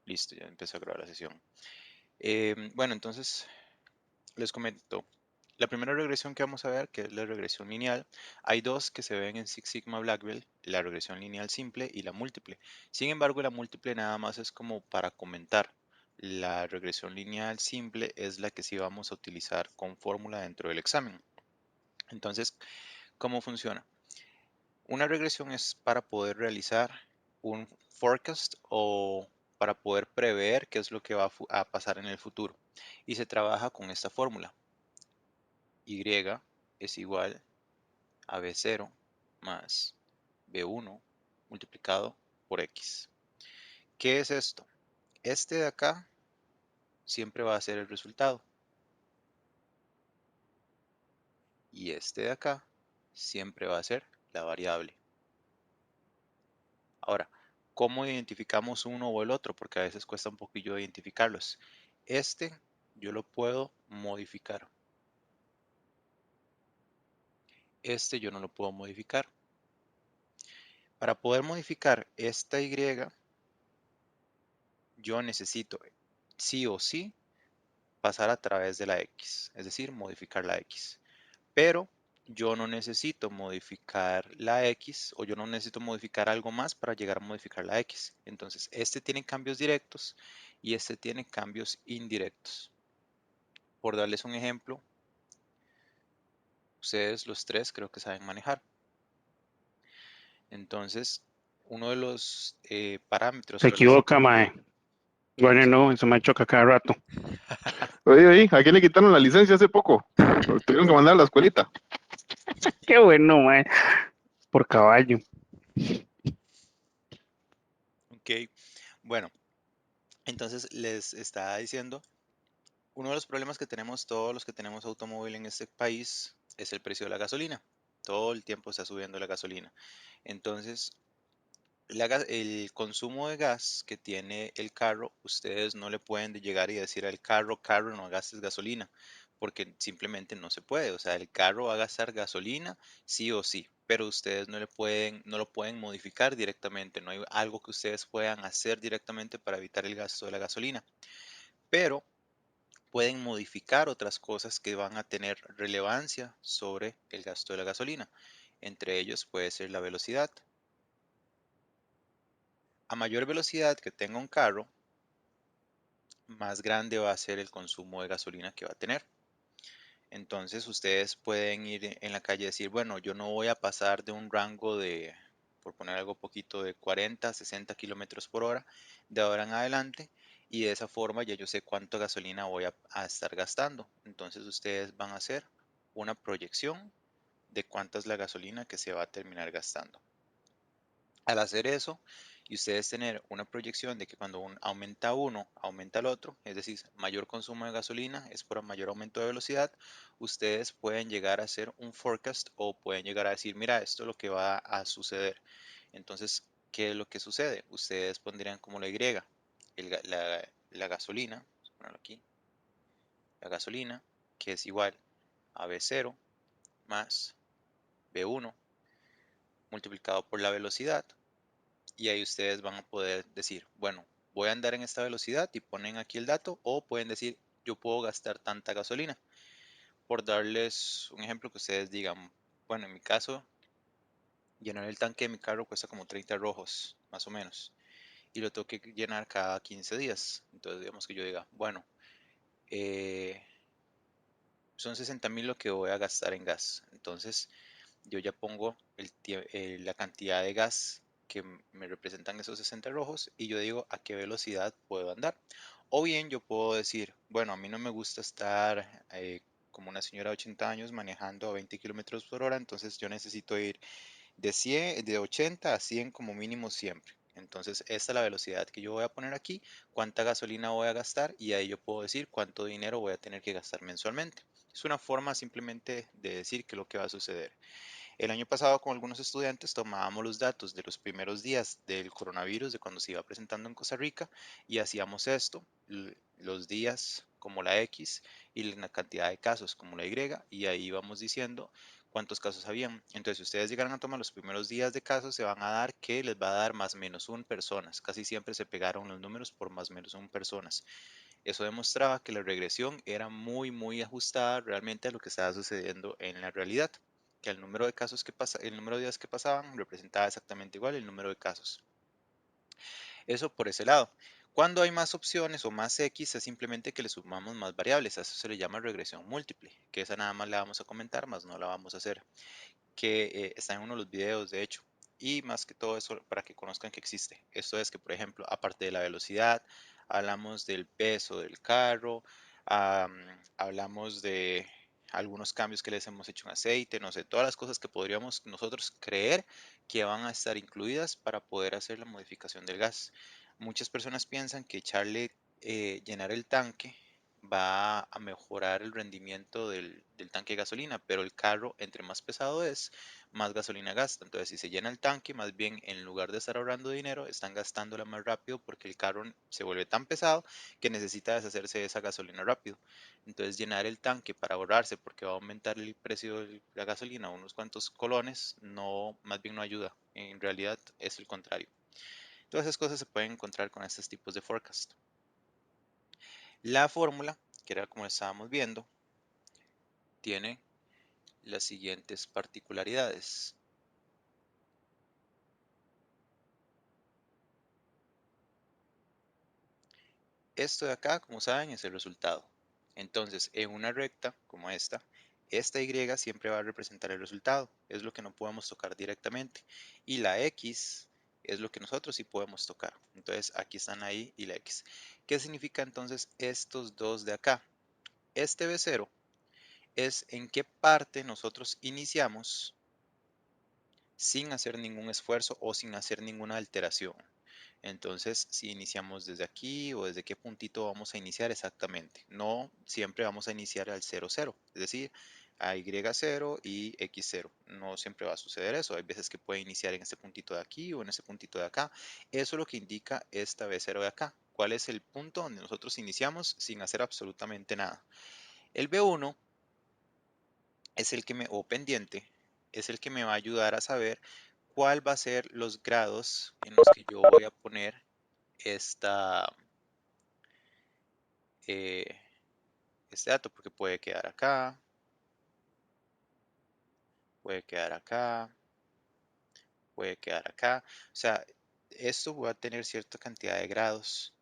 Listo, ya empezó a grabar la sesión. Bueno, entonces les comento. La primera regresión que vamos a ver, que es la regresión lineal, hay dos que se ven en Six Sigma Black Belt, la regresión lineal simple y la múltiple. Sin embargo, la múltiple nada más es como para comentar. La regresión lineal simple es la que sí vamos a utilizar con fórmula dentro del examen. Entonces, ¿cómo funciona? Una regresión es para poder realizar un forecast o para poder prever qué es lo que va a pasar en el futuro. Y se trabaja con esta fórmula. Y es igual a B0 más B1 multiplicado por X. ¿Qué es esto? Este de acá siempre va a ser el resultado. Y este de acá siempre va a ser la variable. Ahora, ¿cómo identificamos uno o el otro? Porque a veces cuesta un poquillo identificarlos. Este yo lo puedo modificar. Este yo no lo puedo modificar. Para poder modificar esta Y, yo necesito sí o sí pasar a través de la X, es decir, modificar la X. Pero yo no necesito modificar la X o yo no necesito modificar algo más para llegar a modificar la X. Entonces, este tiene cambios directos y este tiene cambios indirectos. Por darles un ejemplo, ustedes los tres creo que saben manejar. Entonces, uno de los parámetros Se o de los... equivoca, mae. ¿Cómo Bueno, se no, eso me choca cada rato. Oye, ¿a quién le quitaron la licencia hace poco? Lo tuvieron que mandar a la escuelita. Qué bueno, mae. Por caballo. Ok, bueno, entonces les estaba diciendo, uno de los problemas que tenemos todos los que tenemos automóvil en este país es el precio de la gasolina. Todo el tiempo está subiendo la gasolina. Entonces, el consumo de gas que tiene el carro, ustedes no le pueden llegar y decir al carro, carro, no gastes gasolina, porque simplemente no se puede. O sea, el carro va a gastar gasolina sí o sí, pero ustedes no lo pueden modificar directamente. No hay algo que ustedes puedan hacer directamente para evitar el gasto de la gasolina. Pero pueden modificar otras cosas que van a tener relevancia sobre el gasto de la gasolina. Entre ellos puede ser la velocidad. A mayor velocidad que tenga un carro, más grande va a ser el consumo de gasolina que va a tener. Entonces ustedes pueden ir en la calle y decir, bueno, yo no voy a pasar de un rango de, por poner algo poquito, de 40 a 60 kilómetros por hora de ahora en adelante, y de esa forma ya yo sé cuánto gasolina voy a estar gastando. Entonces ustedes van a hacer una proyección de cuánta es la gasolina que se va a terminar gastando. Al hacer eso y ustedes tener una proyección de que cuando aumenta uno, aumenta el otro, es decir, mayor consumo de gasolina es por mayor aumento de velocidad, ustedes pueden llegar a hacer un forecast o pueden llegar a decir, mira, esto es lo que va a suceder. Entonces, ¿qué es lo que sucede? Ustedes pondrían como la Y, la gasolina, vamos a ponerlo aquí, la gasolina, que es igual a B0 más B1 multiplicado por la velocidad. Y ahí ustedes van a poder decir, bueno, voy a andar en esta velocidad y ponen aquí el dato, o pueden decir, yo puedo gastar tanta gasolina. Por darles un ejemplo que ustedes digan, bueno, en mi caso, llenar el tanque de mi carro cuesta como 30 rojos, más o menos, y lo tengo que llenar cada 15 días. Entonces, digamos que yo diga, bueno, eh, son 60.000 lo que voy a gastar en gas. Entonces, yo ya pongo la cantidad de gas que me representan esos 60 rojos y yo digo a qué velocidad puedo andar. O bien yo puedo decir, bueno, a mí no me gusta estar como una señora de 80 años manejando a 20 kilómetros por hora, entonces yo necesito ir de 80 a 100 como mínimo siempre. Entonces, esta es la velocidad que yo voy a poner aquí, cuánta gasolina voy a gastar y ahí yo puedo decir cuánto dinero voy a tener que gastar mensualmente. Es una forma simplemente de decir qué es lo que va a suceder. El año pasado con algunos estudiantes tomábamos los datos de los primeros días del coronavirus, de cuando se iba presentando en Costa Rica, y hacíamos esto, los días como la X y la cantidad de casos como la Y, y ahí íbamos diciendo cuántos casos habían. Entonces, si ustedes llegaran a tomar los primeros días de casos, se van a dar que les va a dar más menos un personas. Casi siempre se pegaron los números por más menos un personas. Eso demostraba que la regresión era muy ajustada realmente a lo que estaba sucediendo en la realidad, que el número de casos el número de días que pasaban representaba exactamente igual el número de casos. Eso por ese lado. Cuando hay más opciones o más X, es simplemente que le sumamos más variables. A eso se le llama regresión múltiple, que esa nada más la vamos a comentar, más no la vamos a hacer, que está en uno de los videos, de hecho. Y más que todo eso, para que conozcan que existe. Esto es que, por ejemplo, aparte de la velocidad, hablamos del peso del carro, hablamos de algunos cambios que les hemos hecho en aceite, no sé, todas las cosas que podríamos nosotros creer que van a estar incluidas para poder hacer la modificación del gas. Muchas personas piensan que llenar el tanque va a mejorar el rendimiento del tanque de gasolina, pero el carro, entre más pesado es, más gasolina gasta. Entonces, si se llena el tanque, más bien en lugar de estar ahorrando dinero, están gastándola más rápido porque el carro se vuelve tan pesado que necesita deshacerse de esa gasolina rápido. Entonces, llenar el tanque para ahorrarse porque va a aumentar el precio de la gasolina unos cuantos colones, no, más bien no ayuda. En realidad es el contrario. Todas esas cosas se pueden encontrar con estos tipos de forecast. La fórmula, que era como estábamos viendo, tiene las siguientes particularidades. Esto de acá, como saben, es el resultado. Entonces, en una recta como esta Y siempre va a representar el resultado. Es lo que no podemos tocar directamente. Y la X es lo que nosotros sí podemos tocar. Entonces, aquí están ahí y la X. ¿Qué significa entonces estos dos de acá? Este B0 es en qué parte nosotros iniciamos sin hacer ningún esfuerzo o sin hacer ninguna alteración. Entonces, si iniciamos desde aquí o desde qué puntito vamos a iniciar exactamente. No siempre vamos a iniciar al 0, 0, es decir, a Y0 y X0. No siempre va a suceder eso. Hay veces que puede iniciar en este puntito de aquí o en este puntito de acá. Eso es lo que indica esta B0 de acá. ¿Cuál es el punto donde nosotros iniciamos sin hacer absolutamente nada? El B1 es el que o pendiente, es el que me va a ayudar a saber cuál va a ser los grados en los que yo voy a poner esta, eh, este dato, porque puede quedar acá, puede quedar acá, puede quedar acá. O sea, esto va a tener cierta cantidad de grados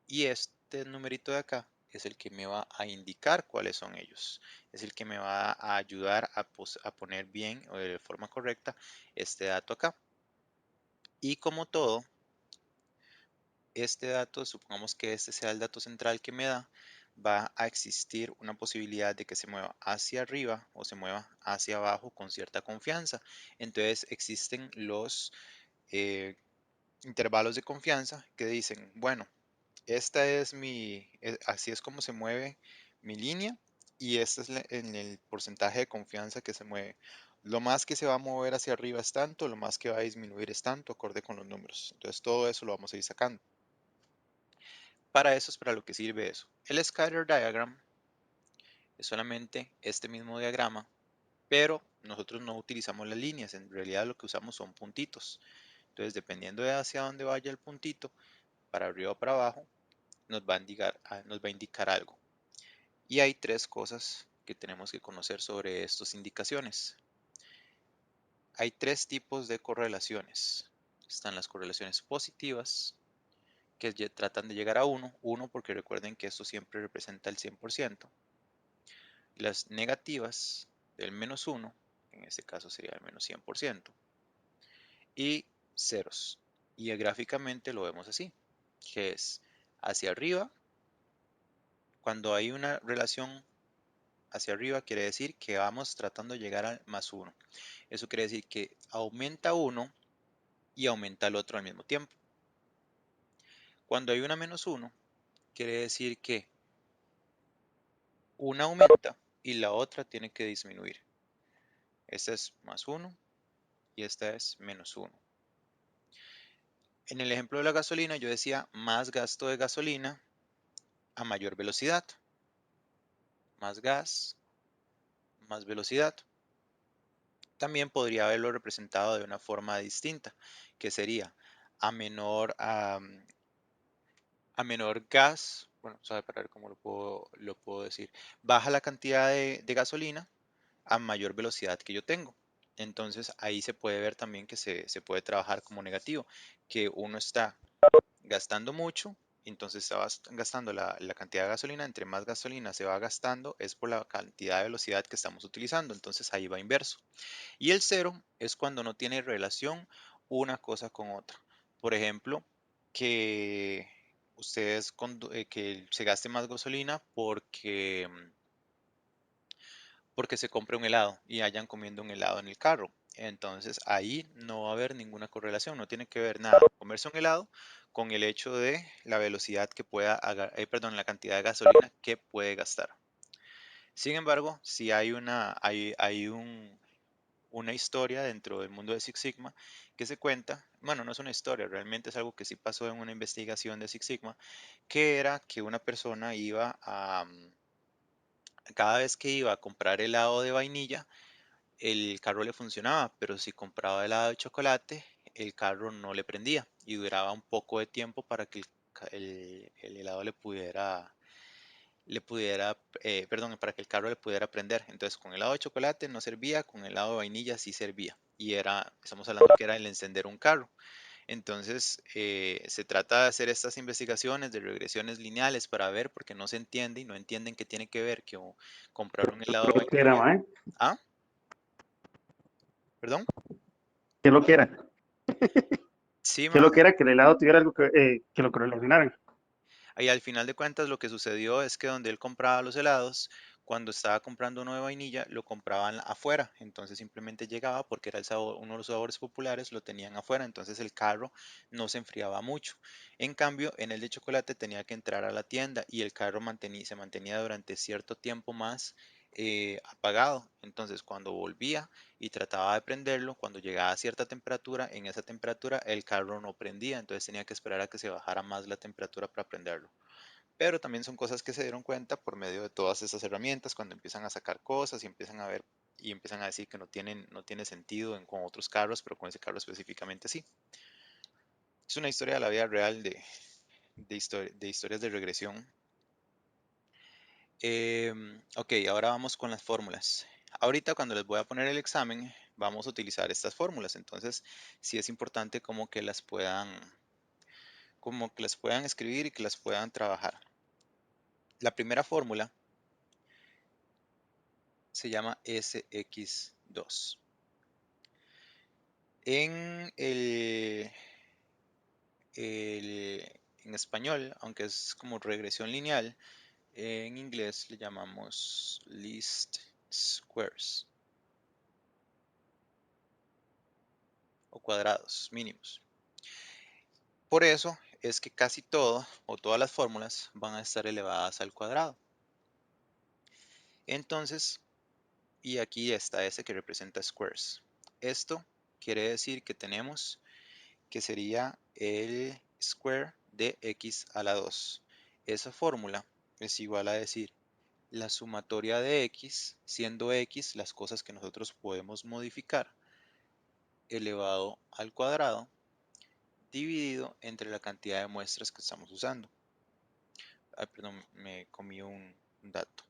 y este numerito de acá es el que me va a indicar cuáles son ellos. Es el que me va a ayudar a poner bien o de forma correcta este dato acá. Y como todo, este dato, supongamos que este sea el dato central que me da, va a existir una posibilidad de que se mueva hacia arriba o se mueva hacia abajo con cierta confianza. Entonces existen los eh, intervalos de confianza que dicen, bueno, así es como se mueve mi línea y este es en el porcentaje de confianza que se mueve. Lo más que se va a mover hacia arriba es tanto, lo más que va a disminuir es tanto, acorde con los números. Entonces todo eso lo vamos a ir sacando. Para eso es para lo que sirve eso. El scatter diagram es solamente este mismo diagrama, pero nosotros no utilizamos las líneas, en realidad lo que usamos son puntitos. Entonces, dependiendo de hacia dónde vaya el puntito, para arriba o para abajo, nos va a indicar algo. Y hay tres cosas que tenemos que conocer sobre estas indicaciones. Hay tres tipos de correlaciones. Están las correlaciones positivas, que tratan de llegar a 1, 1 porque recuerden que esto siempre representa el 100%. Las negativas del menos 1, en este caso sería el menos 100%, y ceros. Y gráficamente lo vemos así, que es hacia arriba. Cuando hay una relación hacia arriba, quiere decir que vamos tratando de llegar al más 1. Eso quiere decir que aumenta uno y aumenta el otro al mismo tiempo. Cuando hay una menos 1, quiere decir que una aumenta y la otra tiene que disminuir. Esta es más 1 y esta es menos 1. En el ejemplo de la gasolina yo decía más gasto de gasolina a mayor velocidad. Más gas, más velocidad. También podría haberlo representado de una forma distinta, que sería a menor, a menor gas, bueno, sabe para ver cómo lo puedo decir, baja la cantidad de gasolina a mayor velocidad que yo tengo. Entonces ahí se puede ver también que se puede trabajar como negativo, que uno está gastando mucho, entonces está gastando la cantidad de gasolina, entre más gasolina se va gastando es por la cantidad de velocidad que estamos utilizando, entonces ahí va inverso. Y el cero es cuando no tiene relación una cosa con otra. Por ejemplo, que que se gaste más gasolina porque se compre un helado y hayan comiendo un helado en el carro. Entonces ahí no va a haber ninguna correlación, no tiene que ver nada comerse un helado con el hecho de la velocidad que perdón, la cantidad de gasolina que puede gastar. Sin embargo, si hay una historia dentro del mundo de Six Sigma que se cuenta, bueno, no es una historia, realmente es algo que sí pasó en una investigación de Six Sigma, que era que una persona cada vez que iba a comprar helado de vainilla, el carro le funcionaba, pero si compraba helado de chocolate, el carro no le prendía y duraba un poco de tiempo para que el helado perdón, para que el carro le pudiera prender. Entonces, con helado de chocolate no servía, con helado de vainilla sí servía. Y estamos hablando que era el encender un carro. Entonces, se trata de hacer estas investigaciones de regresiones lineales para ver, porque no se entiende y no entienden qué tiene que ver que comprar un helado de Lo que era, vainilla. mae. Ah, perdón. ¿Qué lo que era? Sí, ¿Qué lo que era que el helado tuviera algo que lo correlacionaran? y al final de cuentas lo que sucedió es que donde él compraba los helados, cuando estaba comprando uno de vainilla, lo compraban afuera. Entonces simplemente llegaba porque era uno de los sabores populares, lo tenían afuera. Entonces el carro no se enfriaba mucho. En cambio, en el de chocolate tenía que entrar a la tienda y el carro se mantenía durante cierto tiempo más apagado. Entonces cuando volvía y trataba de prenderlo, cuando llegaba a cierta temperatura, en esa temperatura el carro no prendía. Entonces tenía que esperar a que se bajara más la temperatura para prenderlo. Pero también son cosas que se dieron cuenta por medio de todas esas herramientas, cuando empiezan a sacar cosas y empiezan a ver y empiezan a decir que no tiene sentido con otros carros, pero con ese carro específicamente sí. Es una historia de la vida real de historias de regresión. Ok, ahora vamos con las fórmulas. Ahorita cuando les voy a poner el examen, vamos a utilizar estas fórmulas. Entonces, sí es importante como que las puedan escribir y que las puedan trabajar. La primera fórmula se llama SX2. En en español, aunque es como regresión lineal, en inglés le llamamos least squares o cuadrados mínimos. Por eso es que casi todo o todas las fórmulas van a estar elevadas al cuadrado. Entonces, y aquí está ese que representa squares. Esto quiere decir que tenemos que sería el square de x a la 2. Esa fórmula es igual a decir la sumatoria de x, siendo x las cosas que nosotros podemos modificar, elevado al cuadrado, dividido entre la cantidad de muestras que estamos usando. Ay, perdón, me comí un dato.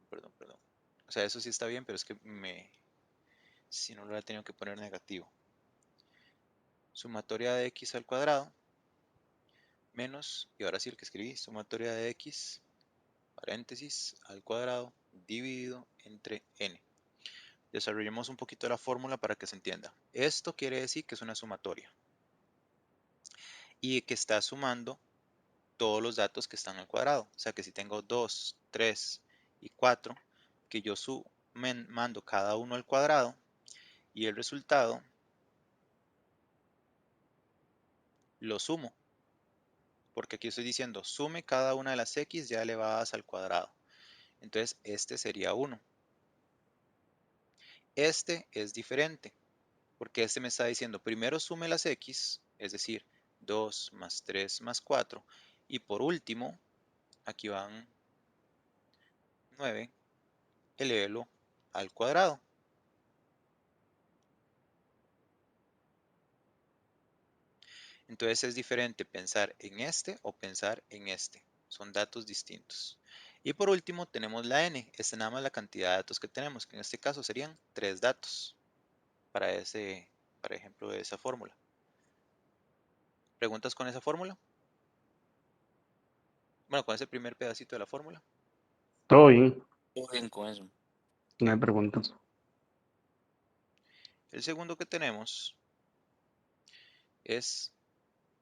Perdón. O sea, eso sí está bien, pero es que si no lo he tenido que poner negativo. Sumatoria de x al cuadrado menos, y ahora sí el que escribí, sumatoria de x, paréntesis, al cuadrado, dividido entre n. Desarrollemos un poquito la fórmula para que se entienda. Esto quiere decir que es una sumatoria y que está sumando todos los datos que están al cuadrado. O sea que si tengo 2, 3 y 4, que yo mando cada uno al cuadrado y el resultado lo sumo. Porque aquí estoy diciendo sume cada una de las x ya elevadas al cuadrado. Entonces este sería 1. Este es diferente, porque este me está diciendo primero sume las x, es decir, 2 más 3 más 4, y por último, aquí van 9, elévelo al cuadrado. Entonces es diferente pensar en este o pensar en este. Son datos distintos. Y por último tenemos la n. Esta es nada más la cantidad de datos que tenemos, que en este caso serían 3 datos para ejemplo de esa fórmula. ¿Preguntas con esa fórmula? Bueno, con ese primer pedacito de la fórmula. Todo bien, Todo bien con eso. no hay preguntas. El segundo que tenemos es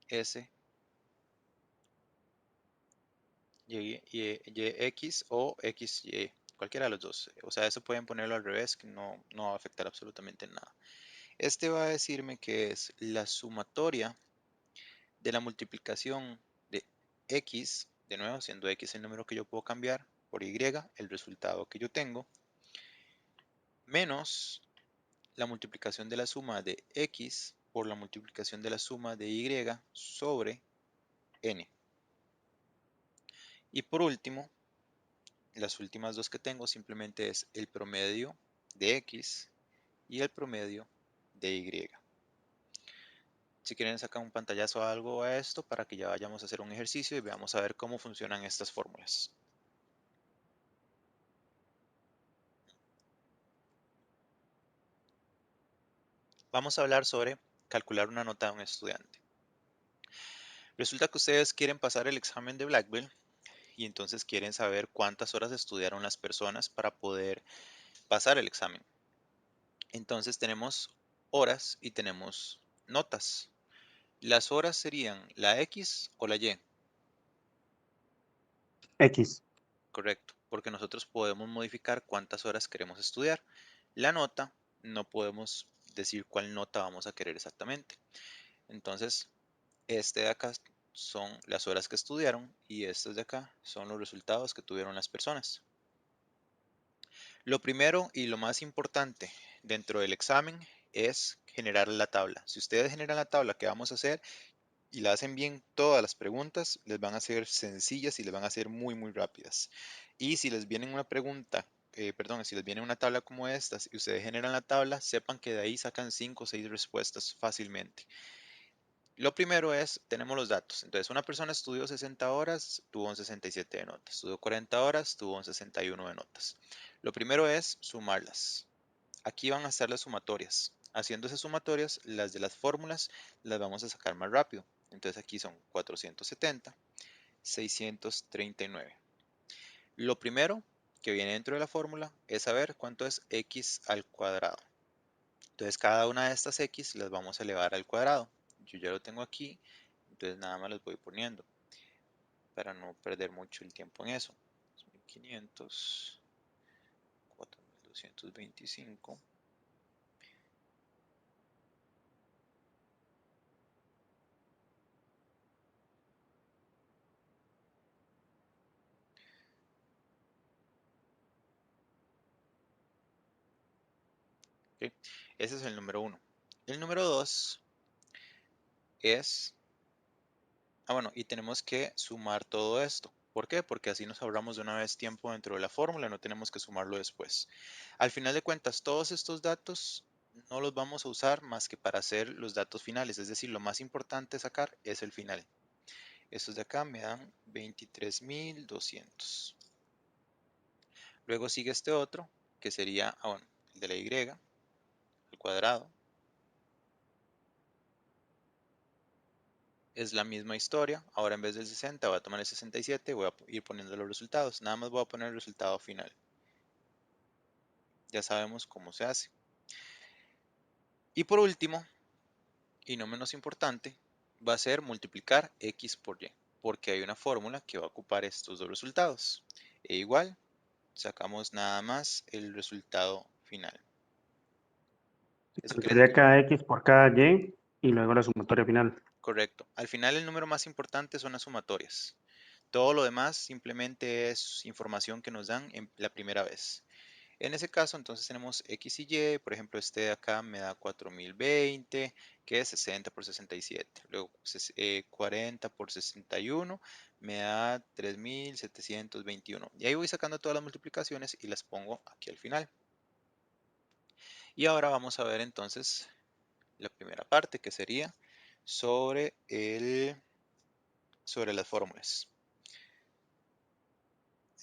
S X o XY, cualquiera de los dos. O sea, eso pueden ponerlo al revés, que no va a afectar absolutamente nada. Este va a decirme que es la sumatoria de la multiplicación de X, de nuevo, siendo X el número que yo puedo cambiar, por Y, el resultado que yo tengo, menos la multiplicación de la suma de X por la multiplicación de la suma de Y sobre N. Y por último, las últimas dos que tengo simplemente es el promedio de X y el promedio de Y. Si quieren sacar un pantallazo o algo a esto para que ya vayamos a hacer un ejercicio y veamos a ver cómo funcionan estas fórmulas. Vamos a hablar sobre calcular una nota de un estudiante. Resulta que ustedes quieren pasar el examen de Black Belt y entonces quieren saber cuántas horas estudiaron las personas para poder pasar el examen. Entonces tenemos horas y tenemos notas. Las horas serían la X o la Y, X. correcto, porque nosotros podemos modificar cuántas horas queremos estudiar. La nota, no podemos decir cuál nota vamos a querer exactamente. Entonces, este de acá son las horas que estudiaron y estos de acá son los resultados que tuvieron las personas. Lo primero y lo más importante dentro del examen es generar la tabla. Si ustedes generan la tabla que vamos a hacer y la hacen bien todas las preguntas, les van a ser sencillas y les van a ser muy rápidas. Y si les viene una pregunta, si les viene una tabla como estas y ustedes generan la tabla, sepan que de ahí sacan 5 o 6 respuestas fácilmente. Lo primero es, tenemos los datos. Entonces, una persona estudió 60 horas, tuvo un 67 de notas. Estudió 40 horas, tuvo un 61 de notas. Lo primero es sumarlas. Aquí van a estar las sumatorias. Haciendo esas sumatorias, las de las fórmulas las vamos a sacar más rápido. Entonces aquí son 470, 639. Lo primero que viene dentro de la fórmula es saber cuánto es x al cuadrado. Entonces cada una de estas x las vamos a elevar al cuadrado. Yo ya lo tengo aquí, entonces nada más las voy poniendo para no perder mucho el tiempo en eso. 2500, 4225. ¿Okay? Ese es el número 1. El número 2 es, bueno, y tenemos que sumar todo esto. ¿Por qué? Porque así nos ahorramos de una vez tiempo dentro de la fórmula, no tenemos que sumarlo después. Al final de cuentas, todos estos datos no los vamos a usar más que para hacer los datos finales, es decir, lo más importante sacar es el final. Estos de acá me dan 23.200. Luego sigue este otro, que sería, bueno, el de la Y, al cuadrado. Es la misma historia, ahora en vez del 60 voy a tomar el 67 y voy a ir poniendo los resultados. Nada más voy a poner el resultado final. Ya sabemos cómo se hace. Y por último, y no menos importante, va a ser multiplicar X por Y, porque hay una fórmula que va a ocupar estos dos resultados. E igual, sacamos nada más el resultado final. Eso quiere Sería cada X por cada Y y luego la sumatoria final. correcto. Al final el número más importante son las sumatorias. Todo lo demás simplemente es información que nos dan en la primera vez. En ese caso, entonces tenemos X y Y, por ejemplo, este de acá me da 4020, que es 60 por 67. Luego, 40 por 61 me da 3721. Y ahí voy sacando todas las multiplicaciones y las pongo aquí al final. Y ahora vamos a ver entonces la primera parte, que sería sobre las fórmulas.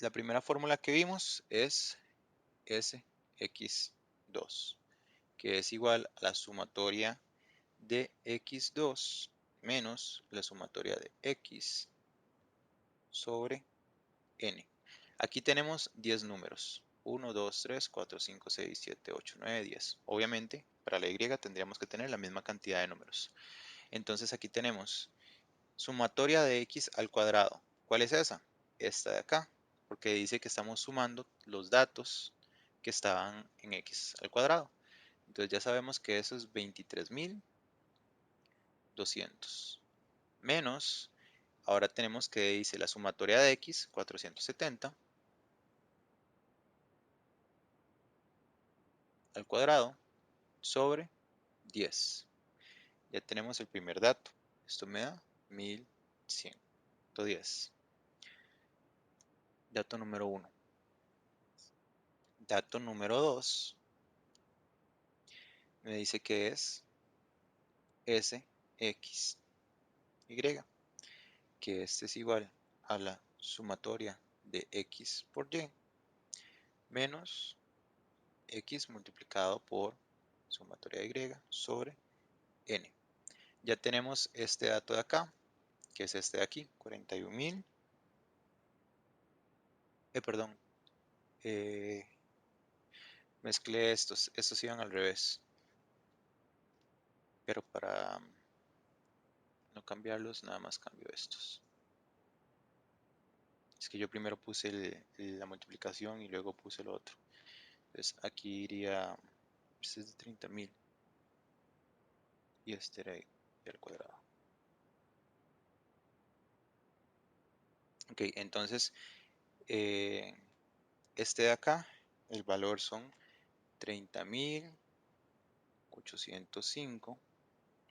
La primera fórmula que vimos es Sx2, que es igual a la sumatoria de x2 menos la sumatoria de x sobre n. Aquí tenemos 10 números. 1, 2, 3, 4, 5, 6, 7, 8, 9, 10. Obviamente, para la y tendríamos que tener la misma cantidad de números. Entonces aquí tenemos sumatoria de x al cuadrado. ¿Cuál es esa? Esta de acá, porque dice que estamos sumando los datos que estaban en x al cuadrado. Entonces ya sabemos que eso es 23.200 menos, ahora tenemos que dice la sumatoria de x, 470 al cuadrado sobre 10. Ya tenemos el primer dato. Esto me da 1110. Dato número 1. Dato número 2 me dice que es Sx, y, que este es igual a la sumatoria de x por y menos x multiplicado por sumatoria de y sobre n. Ya tenemos este dato de acá, que es este de aquí, 41.000. Perdón, mezclé estos iban al revés, pero para no cambiarlos, nada más cambio estos. Es que yo primero puse la multiplicación y luego puse el otro. Entonces aquí iría, este es de 30.000 y este era y al cuadrado. Ok, entonces este de acá, el valor son 30.805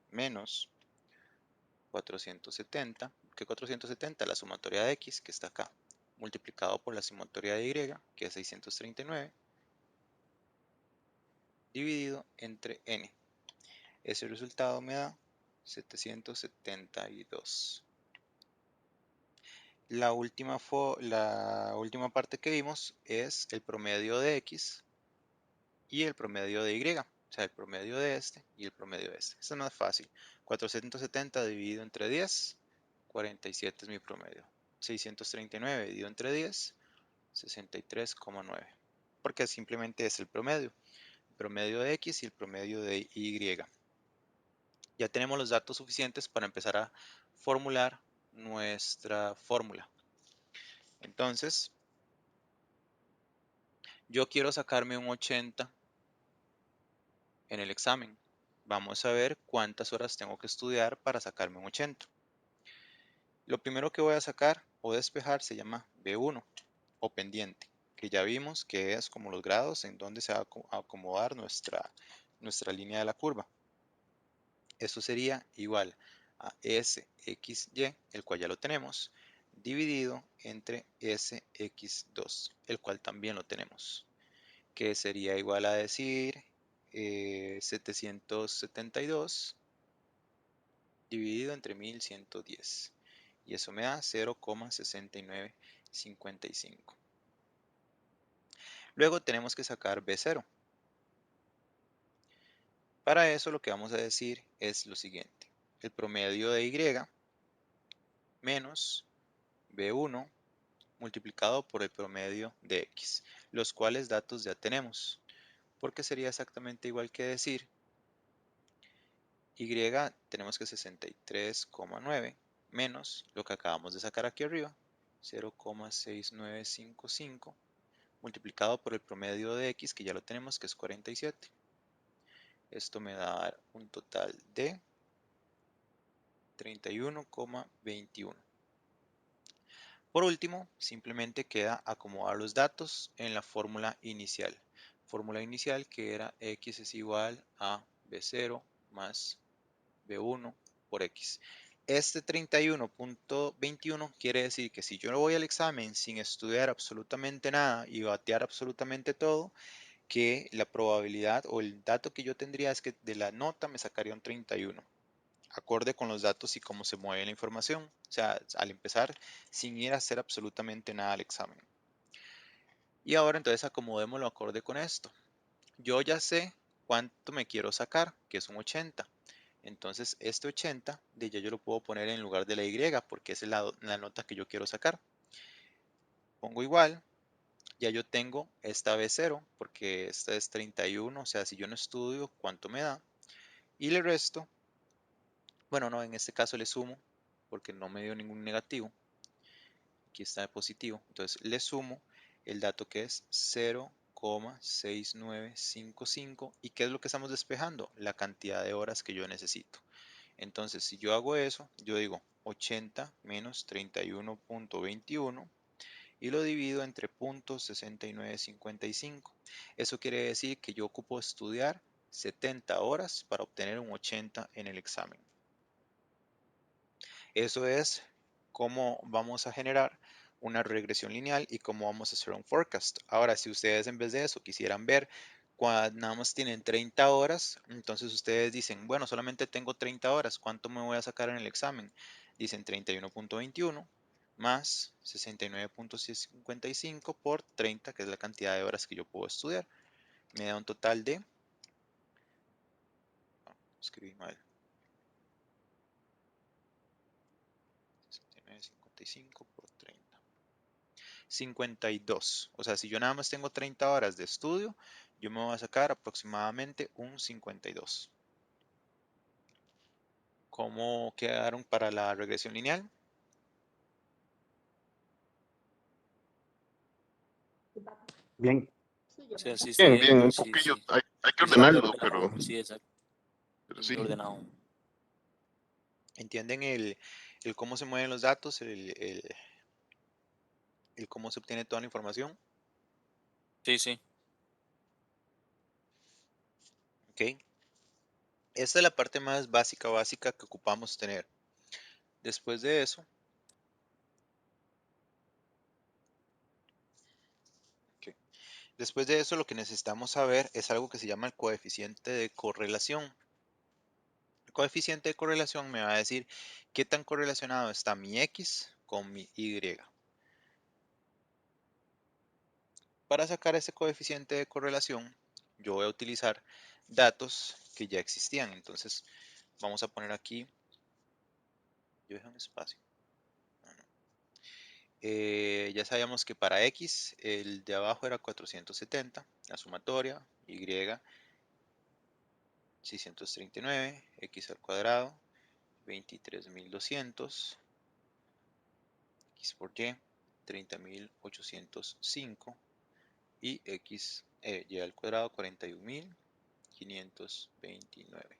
menos 470, que 470 la sumatoria de x, que está acá, multiplicado por la sumatoria de y, que es 639, dividido entre n. Ese resultado me da 772. La última parte que vimos es el promedio de x y el promedio de y. O sea, el promedio de este y el promedio de este. Esto es más fácil. 470 dividido entre 10, 47 es mi promedio. 639 dividido entre 10, 63,9. Porque simplemente es el promedio. El promedio de x y el promedio de y. Ya tenemos los datos suficientes para empezar a formular nuestra fórmula. Entonces, yo quiero sacarme un 80 en el examen. Vamos a ver cuántas horas tengo que estudiar para sacarme un 80. Lo primero que voy a sacar o despejar se llama B1 o pendiente, que ya vimos que es como los grados en donde se va a acomodar nuestra línea de la curva. Esto sería igual a Sxy, el cual ya lo tenemos, dividido entre Sx2, el cual también lo tenemos, que sería igual a decir 772 dividido entre 1110. Y eso me da 0,6955. Luego tenemos que sacar B0. Para eso lo que vamos a decir es lo siguiente. El promedio de Y menos B1 multiplicado por el promedio de X, los cuales datos ya tenemos, porque sería exactamente igual que decir Y tenemos que 63,9 menos lo que acabamos de sacar aquí arriba, 0,6955 multiplicado por el promedio de X, que ya lo tenemos, que es 47. Esto me da un total de 31,21. Por último, simplemente queda acomodar los datos en la fórmula inicial. fórmula inicial, que era x es igual a b0 más b1 por x. Este 31.21 quiere decir que si yo no voy al examen sin estudiar absolutamente nada y batear absolutamente todo, que la probabilidad o el dato que yo tendría es que de la nota me sacaría un 31, acorde con los datos y cómo se mueve la información. O sea, al empezar sin ir a hacer absolutamente nada al examen. Y ahora entonces acomodémoslo acorde con esto. Yo ya sé cuánto me quiero sacar, que es un 80. Entonces este 80 de ya yo lo puedo poner en lugar de la Y porque esa es la nota que yo quiero sacar. Pongo igual, ya yo tengo esta B0 porque esta es 31, o sea, si yo no estudio, ¿cuánto me da? Y le resto, bueno, no, en este caso le sumo porque no me dio ningún negativo. Aquí está de positivo, entonces le sumo el dato que es 0,6955. ¿Y qué es lo que estamos despejando? La cantidad de horas que yo necesito. Entonces, si yo hago eso, yo digo 80 menos 31.21 y lo divido entre .6955. Eso quiere decir que yo ocupo estudiar 70 horas para obtener un 80 en el examen. Eso es cómo vamos a generar una regresión lineal y cómo vamos a hacer un forecast. Ahora, si ustedes en vez de eso quisieran ver cuando nada más tienen 30 horas, entonces ustedes dicen, bueno, solamente tengo 30 horas, ¿cuánto me voy a sacar en el examen? Dicen 31.21 más 69.55 por 30, que es la cantidad de horas que yo puedo estudiar. Me da un total de, escribí mal, 69.55 por 30. 52. O sea, si yo nada más tengo 30 horas de estudio, yo me voy a sacar aproximadamente un 52. ¿Cómo quedaron para la regresión lineal? Bien. O sea, sí estoy Bien, bien, viendo, un sí, poquillo, sí. hay que Sí está muy ordenarlo, ordenado, sí, exacto. pero Muy sí. ordenado. ¿Entienden el cómo se mueven los datos, el cómo se obtiene toda la información? Sí, sí. ¿Ok? Esta es la parte más básica que ocupamos tener. Después de eso, ok, después de eso lo que necesitamos saber es algo que se llama el coeficiente de correlación. El coeficiente de correlación me va a decir qué tan correlacionado está mi X con mi Y. Para sacar ese coeficiente de correlación, yo voy a utilizar datos que ya existían. Entonces, vamos a poner aquí, yo dejé un espacio. Ya sabíamos que para X, el de abajo era 470, la sumatoria, Y 639, X al cuadrado, 23.200, X por Y, 30.805 y X, Y al cuadrado, 41.529.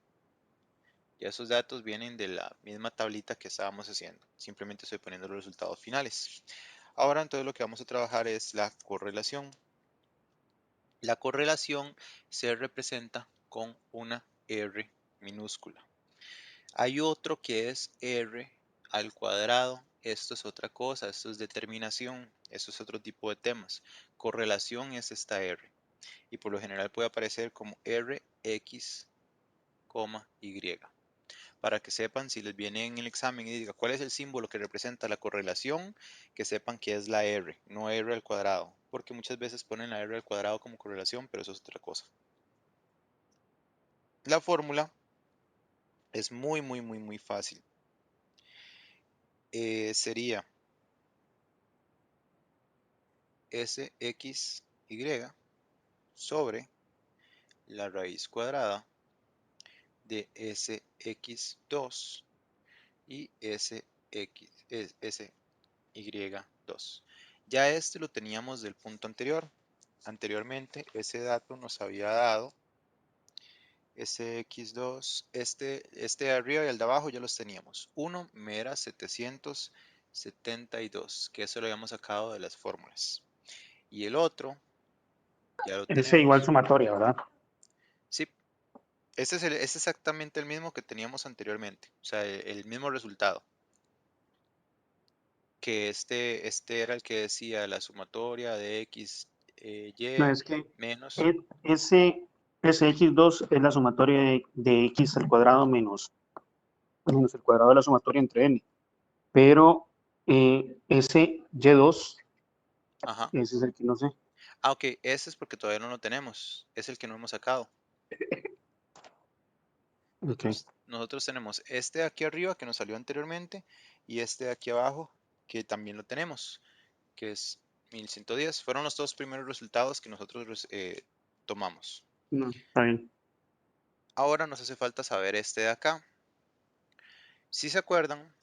Ya esos datos vienen de la misma tablita que estábamos haciendo. Simplemente estoy poniendo los resultados finales. Ahora entonces lo que vamos a trabajar es la correlación. La correlación se representa con una R minúscula. Hay otro que es R al cuadrado. Esto es otra cosa, esto es determinación, esto es otro tipo de temas. Correlación es esta R. Y por lo general puede aparecer como Rx, Y. Para que sepan, si les viene en el examen y diga cuál es el símbolo que representa la correlación, que sepan que es la R, no R al cuadrado, porque muchas veces ponen la R al cuadrado como correlación, pero eso es otra cosa. La fórmula es muy fácil. Sería Sxy sobre la raíz cuadrada de Sx2 y Sy2. Ya este lo teníamos del punto anterior. Anteriormente ese dato nos había dado Sx2, este de arriba y el de abajo ya los teníamos. Uno me era 772, que eso lo habíamos sacado de las fórmulas. Y el otro Ya lo Ese igual tenemos. sumatoria, ¿verdad? Sí, es exactamente el mismo que teníamos anteriormente. O sea, el mismo resultado. Que este era el que decía la sumatoria de x, No, y es que menos. e- ese x2 es la sumatoria de x al cuadrado menos el cuadrado de la sumatoria entre n. Pero ese y2, Ajá. ese es el que no sé. Ah, ok, ese es porque todavía no lo tenemos. Es el que no hemos sacado. Ok. Nosotros tenemos este de aquí arriba que nos salió anteriormente y este de aquí abajo que también lo tenemos, que es 1110. Fueron los dos primeros resultados que nosotros tomamos. No, está bien. Ahora nos hace falta saber este de acá. Si se acuerdan,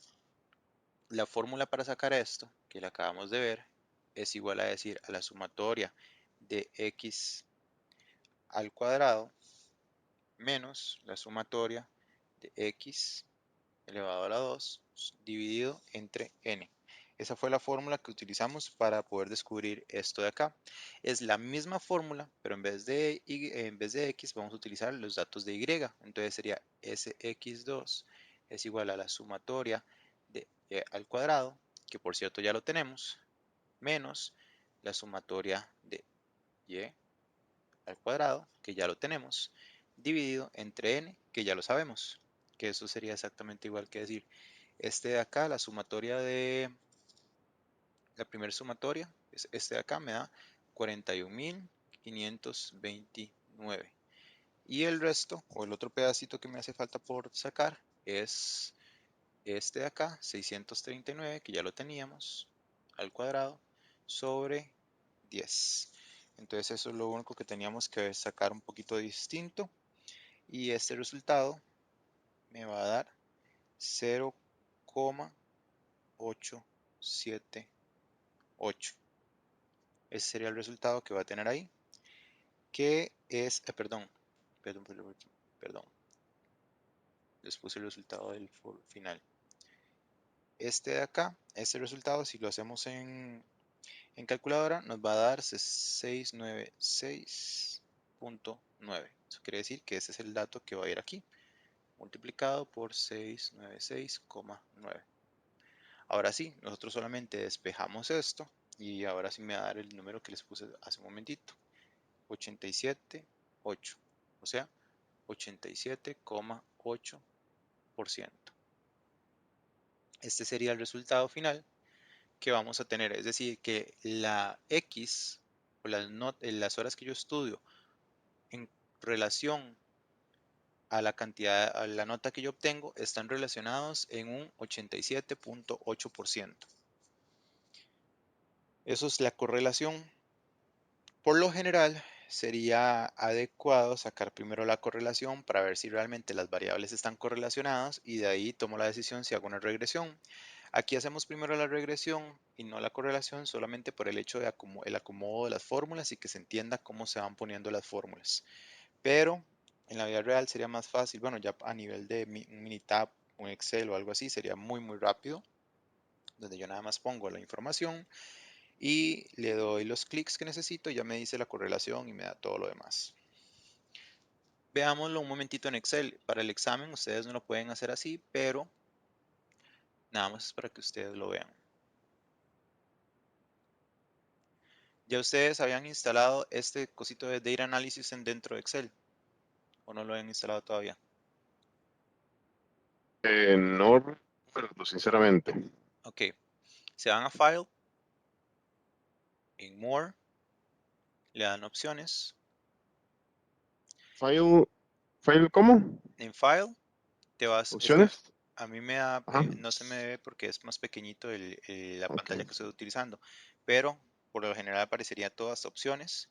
la fórmula para sacar esto, que la acabamos de ver, es igual a decir a la sumatoria de x al cuadrado menos la sumatoria de x elevado a la 2 dividido entre n. Esa fue la fórmula que utilizamos para poder descubrir esto de acá. Es la misma fórmula, pero en vez de x vamos a utilizar los datos de y. Entonces sería sx2 es igual a la sumatoria de y al cuadrado, que por cierto ya lo tenemos, menos la sumatoria de y al cuadrado, que ya lo tenemos, dividido entre n, que ya lo sabemos, que eso sería exactamente igual que decir este de acá, la sumatoria de la primera sumatoria, es este de acá, me da 41.529. Y el resto, o el otro pedacito que me hace falta por sacar, es este de acá, 639, que ya lo teníamos, al cuadrado, sobre 10. Entonces eso es lo único que teníamos que sacar un poquito distinto. Y este resultado me va a dar 0,878. Ese sería el resultado que va a tener ahí, que es, perdón, les puse el resultado del final. Este de acá, este resultado, si lo hacemos en calculadora, nos va a dar 696.9. Eso quiere decir que ese es el dato que va a ir aquí, multiplicado por 696,9. Ahora sí, nosotros solamente despejamos esto y ahora sí me va a dar el número que les puse hace un momentito, 87,8, o sea, 87,8%. Este sería el resultado final que vamos a tener, es decir, que la X o las horas que yo estudio en relación a la cantidad, a la nota que yo obtengo, están relacionados en un 87,8%. Eso es la correlación. Por lo general, sería adecuado sacar primero la correlación para ver si realmente las variables están correlacionadas y de ahí tomo la decisión si hago una regresión. Aquí hacemos primero la regresión y no la correlación solamente por el hecho de el acomodo de las fórmulas y que se entienda cómo se van poniendo las fórmulas. Pero en la vida real sería más fácil, bueno, ya a nivel de un Minitab, un Excel o algo así, sería muy rápido, donde yo nada más pongo la información y le doy los clics que necesito y ya me dice la correlación y me da todo lo demás. Veámoslo un momentito en Excel. Para el examen ustedes no lo pueden hacer así, pero nada más es para que ustedes lo vean. ¿Ya ustedes habían instalado este cosito de Data Analysis dentro de Excel? ¿O no lo han instalado todavía? No recuerdo, sinceramente. Ok. Se van a File, en More, le dan opciones. File, ¿cómo? En File, te vas, es que ¿Opciones? a mí me da, Ajá, no se me ve porque es más pequeñito la ok. pantalla que estoy utilizando, pero por lo general aparecería todas opciones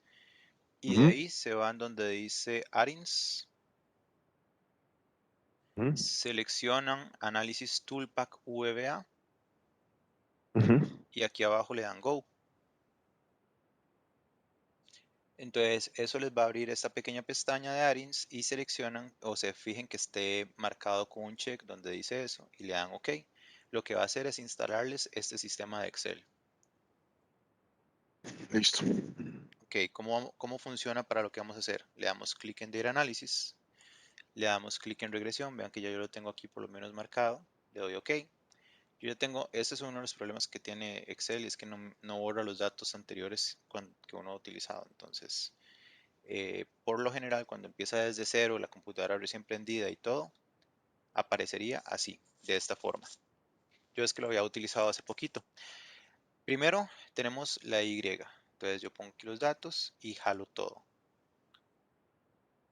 y de Ujú, ahí se van donde dice Add-ins, ujú, seleccionan Análisis Toolpack VBA ujú. y aquí abajo le dan Go. Entonces eso les va a abrir esta pequeña pestaña de Add-ins y seleccionan o se fijen que esté marcado con un check donde dice eso y le dan OK. Lo que va a hacer es instalarles este sistema de Excel. Listo. Ok, ¿cómo funciona para lo que vamos a hacer? Le damos clic en Data Analysis, le damos clic en Regresión, vean que ya yo lo tengo aquí por lo menos marcado, le doy OK. Yo ya tengo, ese es uno de los problemas que tiene Excel, y es que no borra los datos anteriores que uno ha utilizado. Entonces, por lo general, cuando empieza desde cero, la computadora recién prendida y todo, aparecería así, de esta forma. Yo es que lo había utilizado hace poquito. Primero tenemos la Y. Entonces yo pongo aquí los datos y jalo todo.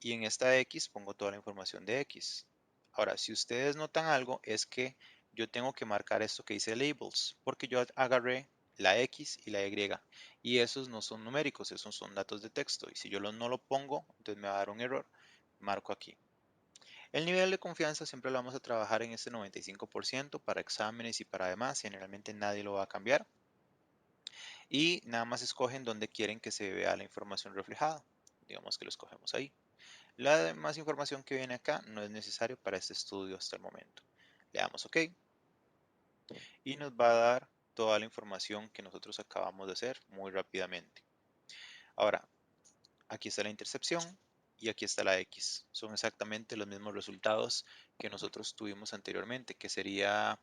Y en esta X pongo toda la información de X. Ahora, si ustedes notan algo, es que yo tengo que marcar esto que dice labels, porque yo agarré la X y la Y. Y esos no son numéricos, esos son datos de texto. Y si yo no lo pongo, entonces me va a dar un error. Marco aquí. El nivel de confianza siempre lo vamos a trabajar en este 95% para exámenes y para demás. Generalmente nadie lo va a cambiar. Y nada más escogen donde quieren que se vea la información reflejada. Digamos que lo escogemos ahí. La demás información que viene acá no es necesario para este estudio hasta el momento. Le damos OK y nos va a dar toda la información que nosotros acabamos de hacer muy rápidamente. Ahora, aquí está la intercepción y aquí está la X. Son exactamente los mismos resultados que nosotros tuvimos anteriormente, que sería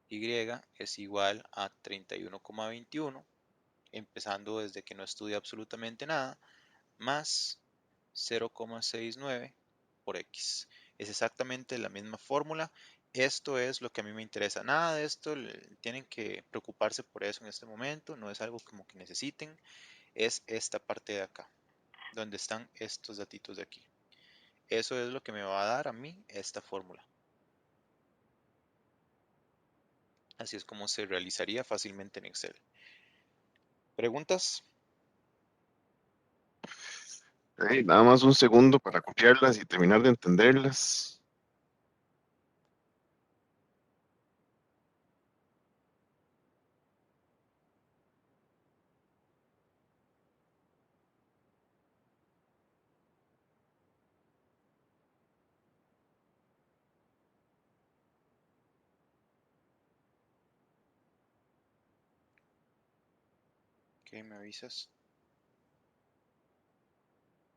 Y es igual a 31,21, empezando desde que no estudia absolutamente nada, más 0,69 por X. Es exactamente la misma fórmula. Esto es lo que a mí me interesa. Nada de esto tienen que preocuparse por eso en este momento. No es algo como que necesiten. Es esta parte de acá, donde están estos datitos de aquí. Eso es lo que me va a dar a mí esta fórmula. Así es como se realizaría fácilmente en Excel. ¿Preguntas? Nada más un segundo para copiarlas y terminar de entenderlas. ¿Qué me avisas?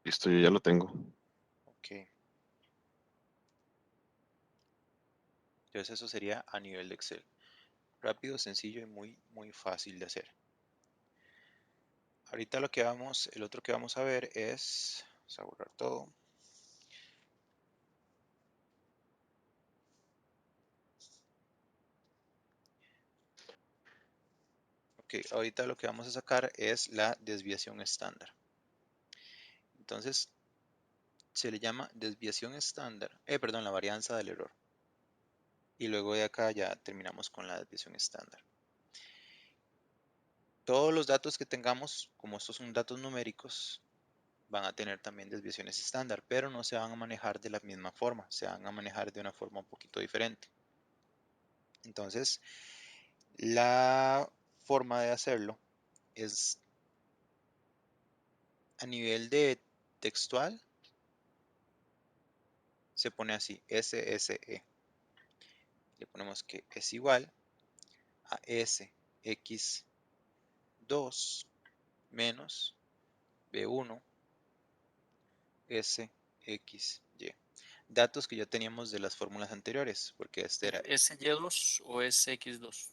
Listo, yo ya lo tengo. Ok. Entonces eso sería a nivel de Excel. Rápido, sencillo y muy fácil de hacer. Ahorita el otro que vamos a ver es, vamos a borrar todo. Ok, ahorita lo que vamos a sacar es la desviación estándar. Entonces, se le llama desviación estándar, perdón, la varianza del error. Y luego de acá ya terminamos con la desviación estándar. Todos los datos que tengamos, como estos son datos numéricos, van a tener también desviaciones estándar, pero no se van a manejar de la misma forma, se van a manejar de una forma un poquito diferente. Entonces, la forma de hacerlo es a nivel de textual, se pone así, SSE. Le ponemos que es igual a SX2 menos B1 SXY. Datos que ya teníamos de las fórmulas anteriores, porque este era, ¿SY2 o SX2?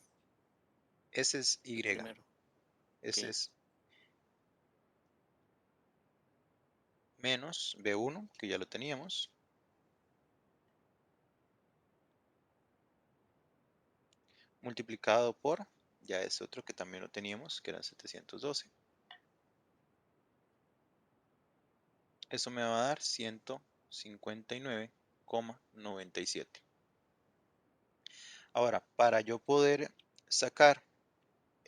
ese es Y, Primero. ese Ok. es menos B1, que ya lo teníamos, multiplicado por, ya es otro que también lo teníamos, que era 712. Eso me va a dar 159,97. Ahora, para yo poder sacar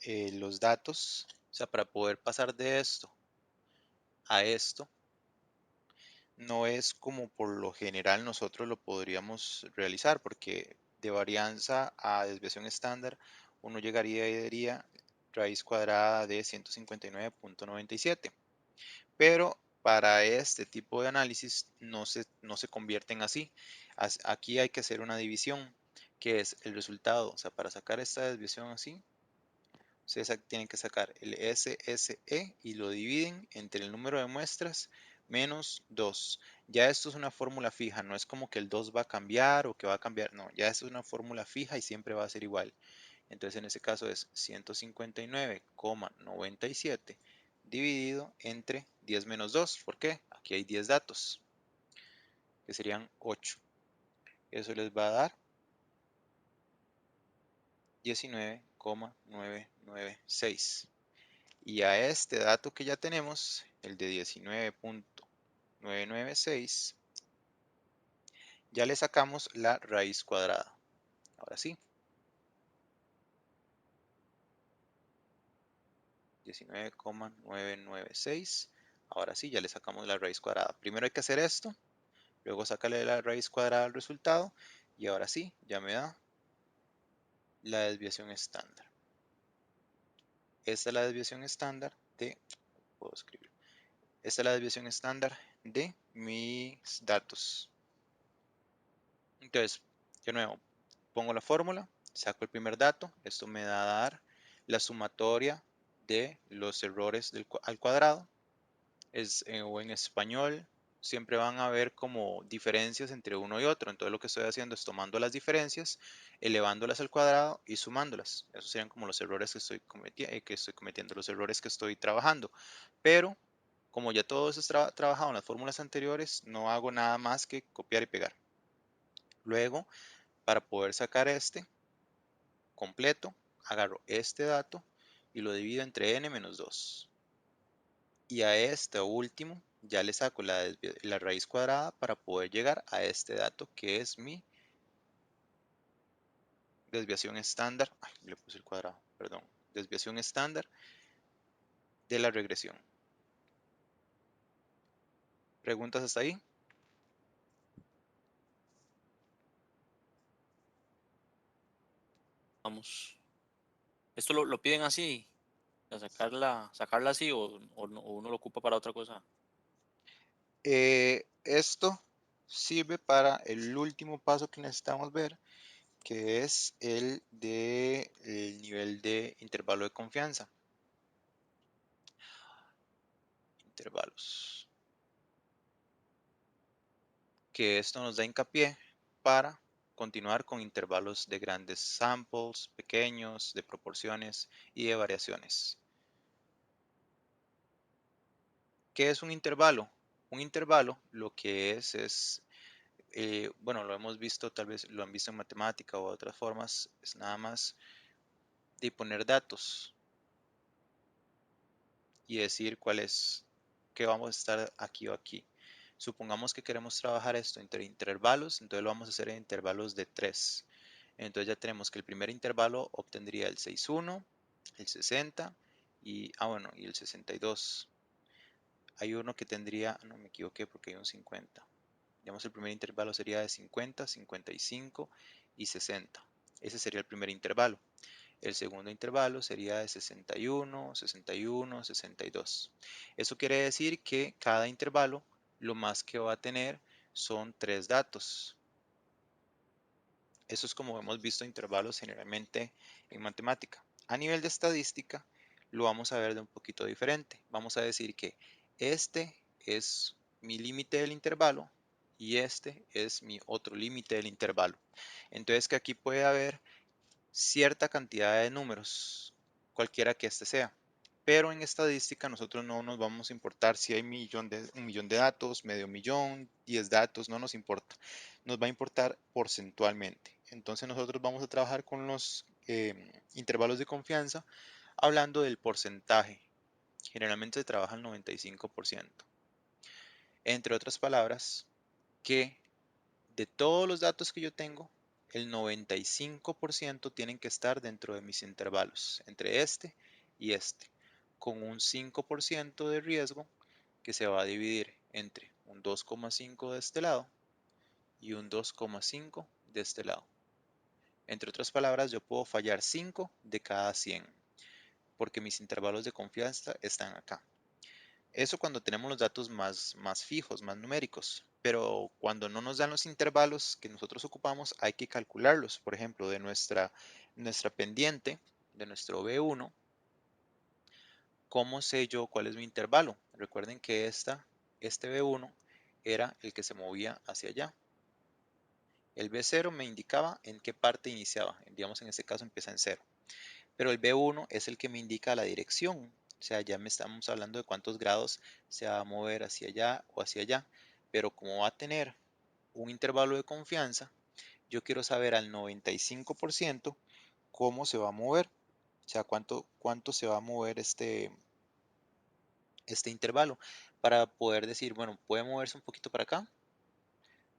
los datos, o sea, para poder pasar de esto a esto, no es como por lo general nosotros lo podríamos realizar, porque de varianza a desviación estándar, uno llegaría y diría raíz cuadrada de 159,97. Pero para este tipo de análisis no se convierten así. Aquí hay que hacer una división, que es el resultado. O sea, para sacar esta desviación así, o Ustedes tienen que sacar el SSE y lo dividen entre el número de muestras menos 2. Ya esto es una fórmula fija, no es como que el 2 va a cambiar o que va a cambiar, no, ya esto es una fórmula fija y siempre va a ser igual. Entonces en este caso es 159,97 dividido entre 10 menos 2. ¿Por qué? Aquí hay 10 datos, que serían 8. Eso les va a dar 19,996. Y a este dato que ya tenemos, el de 19,996, ya le sacamos la raíz cuadrada. Ahora sí. 19,996. Ahora sí, ya le sacamos la raíz cuadrada. Primero hay que hacer esto, luego sacarle la raíz cuadrada al resultado y ahora sí, ya me da la desviación estándar. Esta es la desviación estándar de, puedo escribir, esta es la desviación estándar de mis datos. Entonces, de nuevo, pongo la fórmula, saco el primer dato, esto me da a dar la sumatoria de los errores al cuadrado. O en español siempre van a haber como diferencias entre uno y otro. Entonces lo que estoy haciendo es tomando las diferencias, elevándolas al cuadrado y sumándolas. Esos serían como los errores que estoy cometiendo, los errores que estoy trabajando. Pero como ya todo eso es trabajado en las fórmulas anteriores, no hago nada más que copiar y pegar. Luego, para poder sacar este completo, agarro este dato y lo divido entre n menos 2. Y a este último ya le saco la raíz cuadrada para poder llegar a este dato que es mi desviación estándar. Ay, le puse el cuadrado, perdón. Desviación estándar de la regresión. ¿Preguntas hasta ahí? Vamos. ¿Esto lo piden así? ¿A sacarla así o uno lo ocupa para otra cosa? Esto sirve para el último paso que necesitamos ver, que es el nivel de intervalo de confianza. Intervalos. Que esto nos da hincapié para continuar con intervalos de grandes samples, pequeños, de proporciones y de variaciones. ¿Qué es un intervalo? Un intervalo lo que es bueno, lo hemos visto, tal vez lo han visto en matemática o de otras formas, es nada más de poner datos y decir cuál es, qué vamos a estar aquí o aquí. Supongamos que queremos trabajar esto entre intervalos, entonces lo vamos a hacer en intervalos de 3. Entonces ya tenemos que el primer intervalo obtendría el 61, el 60 y, bueno, y el 62. Hay uno que tendría, no me equivoqué porque hay un 50. Digamos el primer intervalo sería de 50, 55 y 60. Ese sería el primer intervalo. El segundo intervalo sería de 61, 61, 62. Eso quiere decir que cada intervalo lo más que va a tener son 3 datos. Eso es como hemos visto intervalos generalmente en matemática. A nivel de estadística, lo vamos a ver de un poquito diferente. Vamos a decir que este es mi límite del intervalo y este es mi otro límite del intervalo. Entonces que aquí puede haber cierta cantidad de números, cualquiera que este sea. Pero en estadística nosotros no nos vamos a importar si hay un millón de datos, medio millón, 10 datos, no nos importa. Nos va a importar porcentualmente. Entonces nosotros vamos a trabajar con los intervalos de confianza hablando del porcentaje. Generalmente se trabaja el 95%. Entre otras palabras, que de todos los datos que yo tengo, el 95% tienen que estar dentro de mis intervalos, entre este y este, con un 5% de riesgo que se va a dividir entre un 2,5 de este lado y un 2,5 de este lado. Entre otras palabras, yo puedo fallar 5 de cada 100, porque mis intervalos de confianza están acá. Eso cuando tenemos los datos más fijos, más numéricos. Pero cuando no nos dan los intervalos que nosotros ocupamos, hay que calcularlos. Por ejemplo, de nuestra pendiente, de nuestro B1, ¿Cómo sé yo cuál es mi intervalo? Recuerden que este B1 era el que se movía hacia allá. El B0 me indicaba en qué parte iniciaba. Digamos, en este caso empieza en 0. Pero el B1 es el que me indica la dirección. O sea, ya me estamos hablando de cuántos grados se va a mover hacia allá o hacia allá. Pero como va a tener un intervalo de confianza, yo quiero saber al 95% cómo se va a mover. O sea, cuánto se va a mover este intervalo para poder decir, bueno, puede moverse un poquito para acá,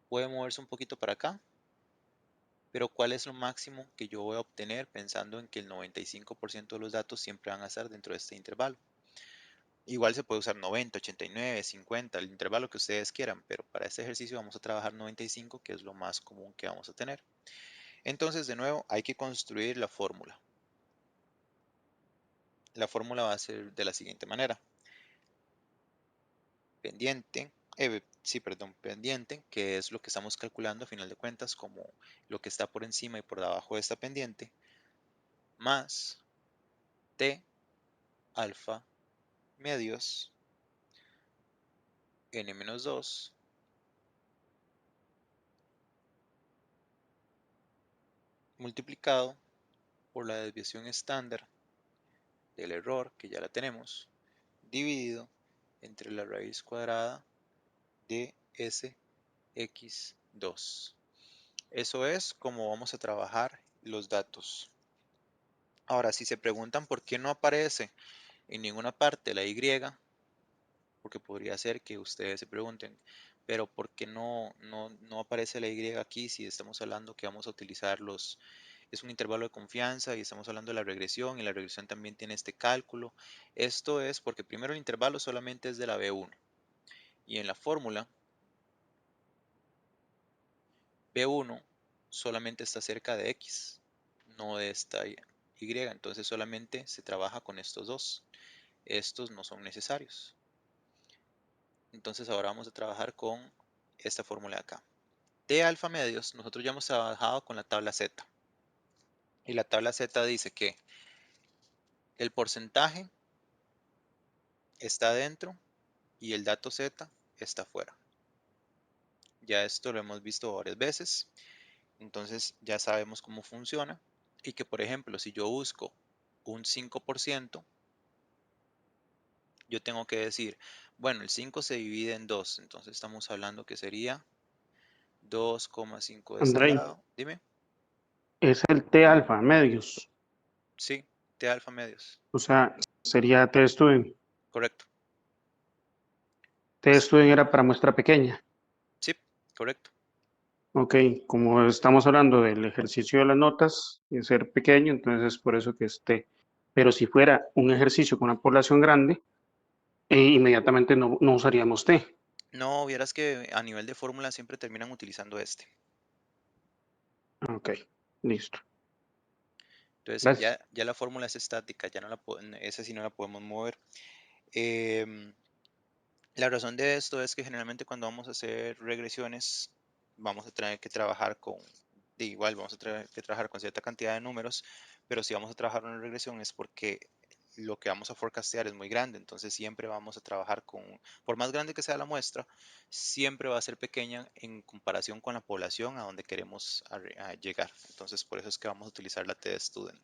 puede moverse un poquito para acá, pero ¿cuál es lo máximo que yo voy a obtener pensando en que el 95% de los datos siempre van a estar dentro de este intervalo? Igual se puede usar 90, 89, 50, el intervalo que ustedes quieran, pero para este ejercicio vamos a trabajar 95, que es lo más común que vamos a tener. Entonces, de nuevo, hay que construir la fórmula. La fórmula va a ser de la siguiente manera. Pendiente, pendiente, que es lo que estamos calculando a final de cuentas como lo que está por encima y por debajo de esta pendiente, más T alfa medios n-2 multiplicado por la desviación estándar del error, que ya la tenemos, dividido entre la raíz cuadrada de Sx2. Eso es como vamos a trabajar los datos. Ahora, si se preguntan por qué no aparece en ninguna parte la Y, porque podría ser que ustedes se pregunten, pero ¿por qué no aparece la Y aquí si estamos hablando que vamos a utilizar es un intervalo de confianza y estamos hablando de la regresión y la regresión también tiene este cálculo? Esto es porque primero el intervalo solamente es de la B1 y en la fórmula B1 solamente está cerca de X, no de esta Y, entonces solamente se trabaja con estos dos. Estos no son necesarios. Entonces ahora vamos a trabajar con esta fórmula de acá. De alfa medios, nosotros ya hemos trabajado con la tabla Z. Y la tabla Z dice que el porcentaje está dentro y el dato Z está fuera. Ya esto lo hemos visto varias veces. Entonces ya sabemos cómo funciona. Y que, por ejemplo, si yo busco un 5%, yo tengo que decir, bueno, el 5 se divide en 2. Entonces estamos hablando que sería 2,5 de este Andrei, lado. Dime. es el T alfa medios, Sí, T alfa medios. o sea, sería T student. Correcto. T student era para muestra pequeña. Sí, correcto. Ok, como estamos hablando del ejercicio de las notas, de ser pequeño, entonces es por eso que es T. Pero si fuera un ejercicio con una población grande, inmediatamente no usaríamos T. No, vieras que a nivel de fórmula siempre terminan utilizando este. Ok, listo. Entonces Gracias. ya la fórmula es estática, ya no esa sí no la podemos mover. Em, la razón de esto es que generalmente cuando vamos a hacer regresiones vamos a tener que trabajar igual vamos a tener que trabajar con cierta cantidad de números, pero si vamos a trabajar una regresión es porque lo que vamos a forecastear es muy grande, entonces siempre vamos a trabajar por más grande que sea la muestra, siempre va a ser pequeña en comparación con la población a donde queremos llegar. Entonces por eso es que vamos a utilizar la T-Student.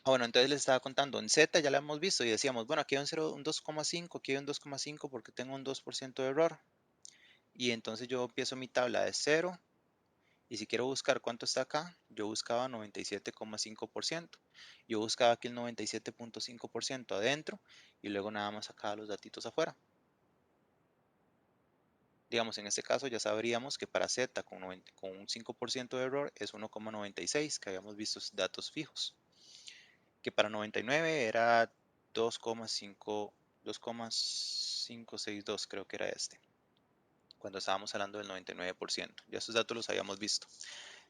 Bueno, entonces les estaba contando, en Z ya la hemos visto y decíamos, bueno, aquí hay un 2,5, aquí hay un 2,5 porque tengo un 2% de error. Y entonces yo empiezo mi tabla de 0 y si quiero buscar cuánto está acá, yo buscaba 97,5%. Yo buscaba aquí el 97,5% adentro y luego nada más sacaba los datitos afuera. Digamos, en este caso ya sabríamos que para Z con un 5% de error es 1,96, que habíamos visto datos fijos. Que para 99 era 2,562, creo que era este, cuando estábamos hablando del 99%. Ya esos datos los habíamos visto.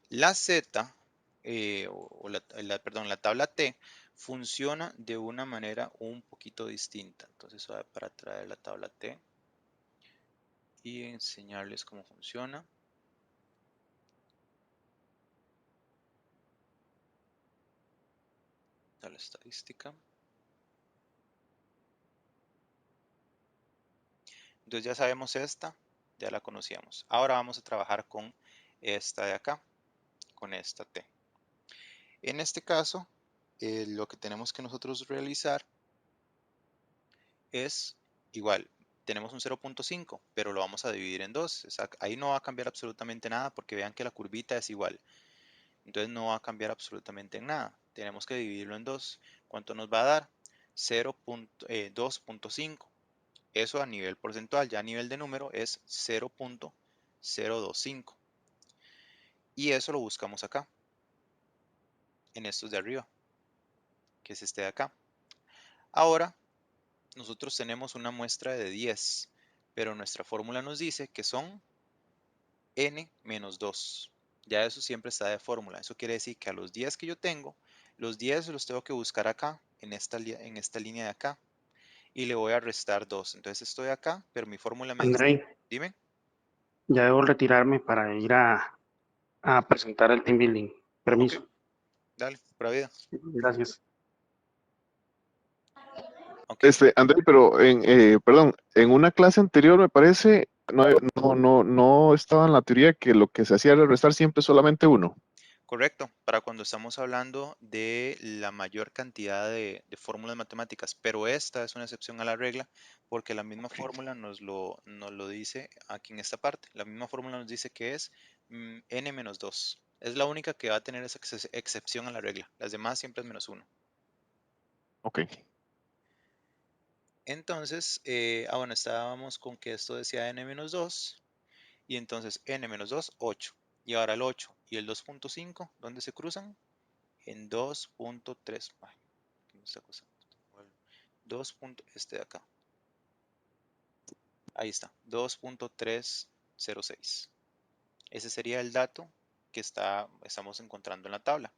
La Z, perdón, la tabla T funciona de una manera un poquito distinta. Entonces, para traer la tabla T y enseñarles cómo funciona. tabla estadística. Entonces ya sabemos esta, ya la conocíamos. Ahora vamos a trabajar con esta de acá, con esta T. En este caso, lo que tenemos que nosotros realizar es igual. Tenemos un 0.5, pero lo vamos a dividir en 2. Ahí no va a cambiar absolutamente nada porque vean que la curvita es igual. Entonces no va a cambiar absolutamente en nada. Tenemos que dividirlo en 2. ¿Cuánto nos va a dar? 2.5. Eso a nivel porcentual, ya a nivel de número es 0.025. Y eso lo buscamos acá, en estos de arriba, que es este de acá. Ahora, nosotros tenemos una muestra de 10, pero nuestra fórmula nos dice que son n menos 2. Ya eso siempre está de fórmula. Eso quiere decir que a los 10 que yo tengo, los 10 los tengo que buscar acá, en esta línea de acá. Y le voy a restar 2. Entonces estoy acá, pero mi fórmula me dice, Andrei, dime, ya debo retirarme para ir a presentar el team building. ok, Permiso. dale, pura vida. Gracias. Ok, André, pero perdón, en una clase anterior me parece, no estaba en la teoría que lo que se hacía era restar siempre solamente uno. correcto, para cuando estamos hablando de la mayor cantidad de fórmulas matemáticas, pero esta es una excepción a la regla porque la misma fórmula nos lo dice aquí en esta parte. La misma fórmula nos dice que es n menos 2. Es la única que va a tener esa excepción a la regla. Las demás siempre es menos 1. Ok. Entonces, bueno, estábamos con que esto decía n menos 2 y entonces n menos 2, 8. Y ahora el 8 y el 2.5, ¿dónde se cruzan? En 2.3. Ay, ¿qué me está costando? 2. Este de acá. Ahí está, 2.306. Ese sería el dato que estamos encontrando en la tabla.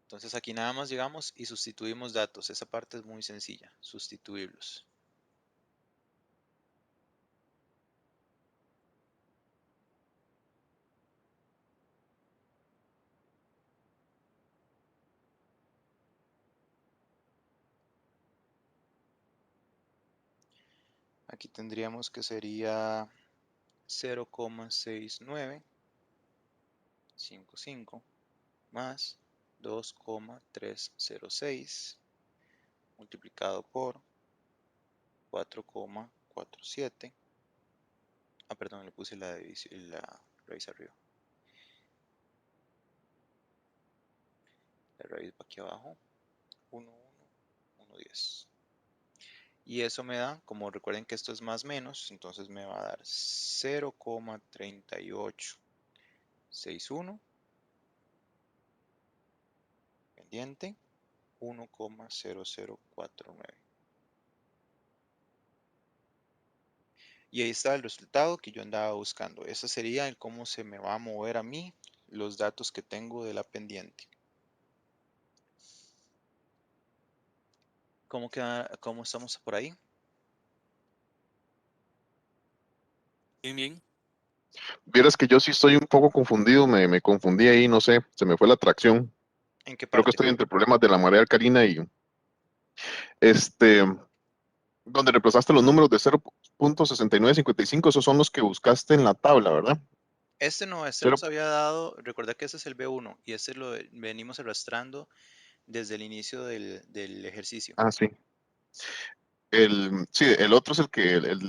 Entonces aquí nada más llegamos y sustituimos datos. Esa parte es muy sencilla, sustituirlos. Aquí tendríamos que sería 0,6955 más 2,306 multiplicado por 4,47. Ah, perdón, le puse la raíz arriba. La raíz va aquí abajo. 1, 1, 1, 10. Y eso me da, como recuerden que esto es más menos, entonces me va a dar 0,3861 pendiente 1,0049. Y ahí está el resultado que yo andaba buscando. Ese sería el cómo se me va a mover a mí los datos que tengo de la pendiente. ¿Cómo estamos por ahí? Bien, bien. Vieras que yo sí estoy un poco confundido, me confundí ahí, no sé, se me fue la tracción. ¿En qué Creo que parte? estoy entre problemas de la marea alcalina y este, donde reemplazaste los números de 0.6955, esos son los que buscaste en la tabla, ¿verdad? Este no, este Cero- los había dado, recuerda que este es el B1 y este lo venimos arrastrando desde el inicio del ejercicio. sí. Sí, el otro es el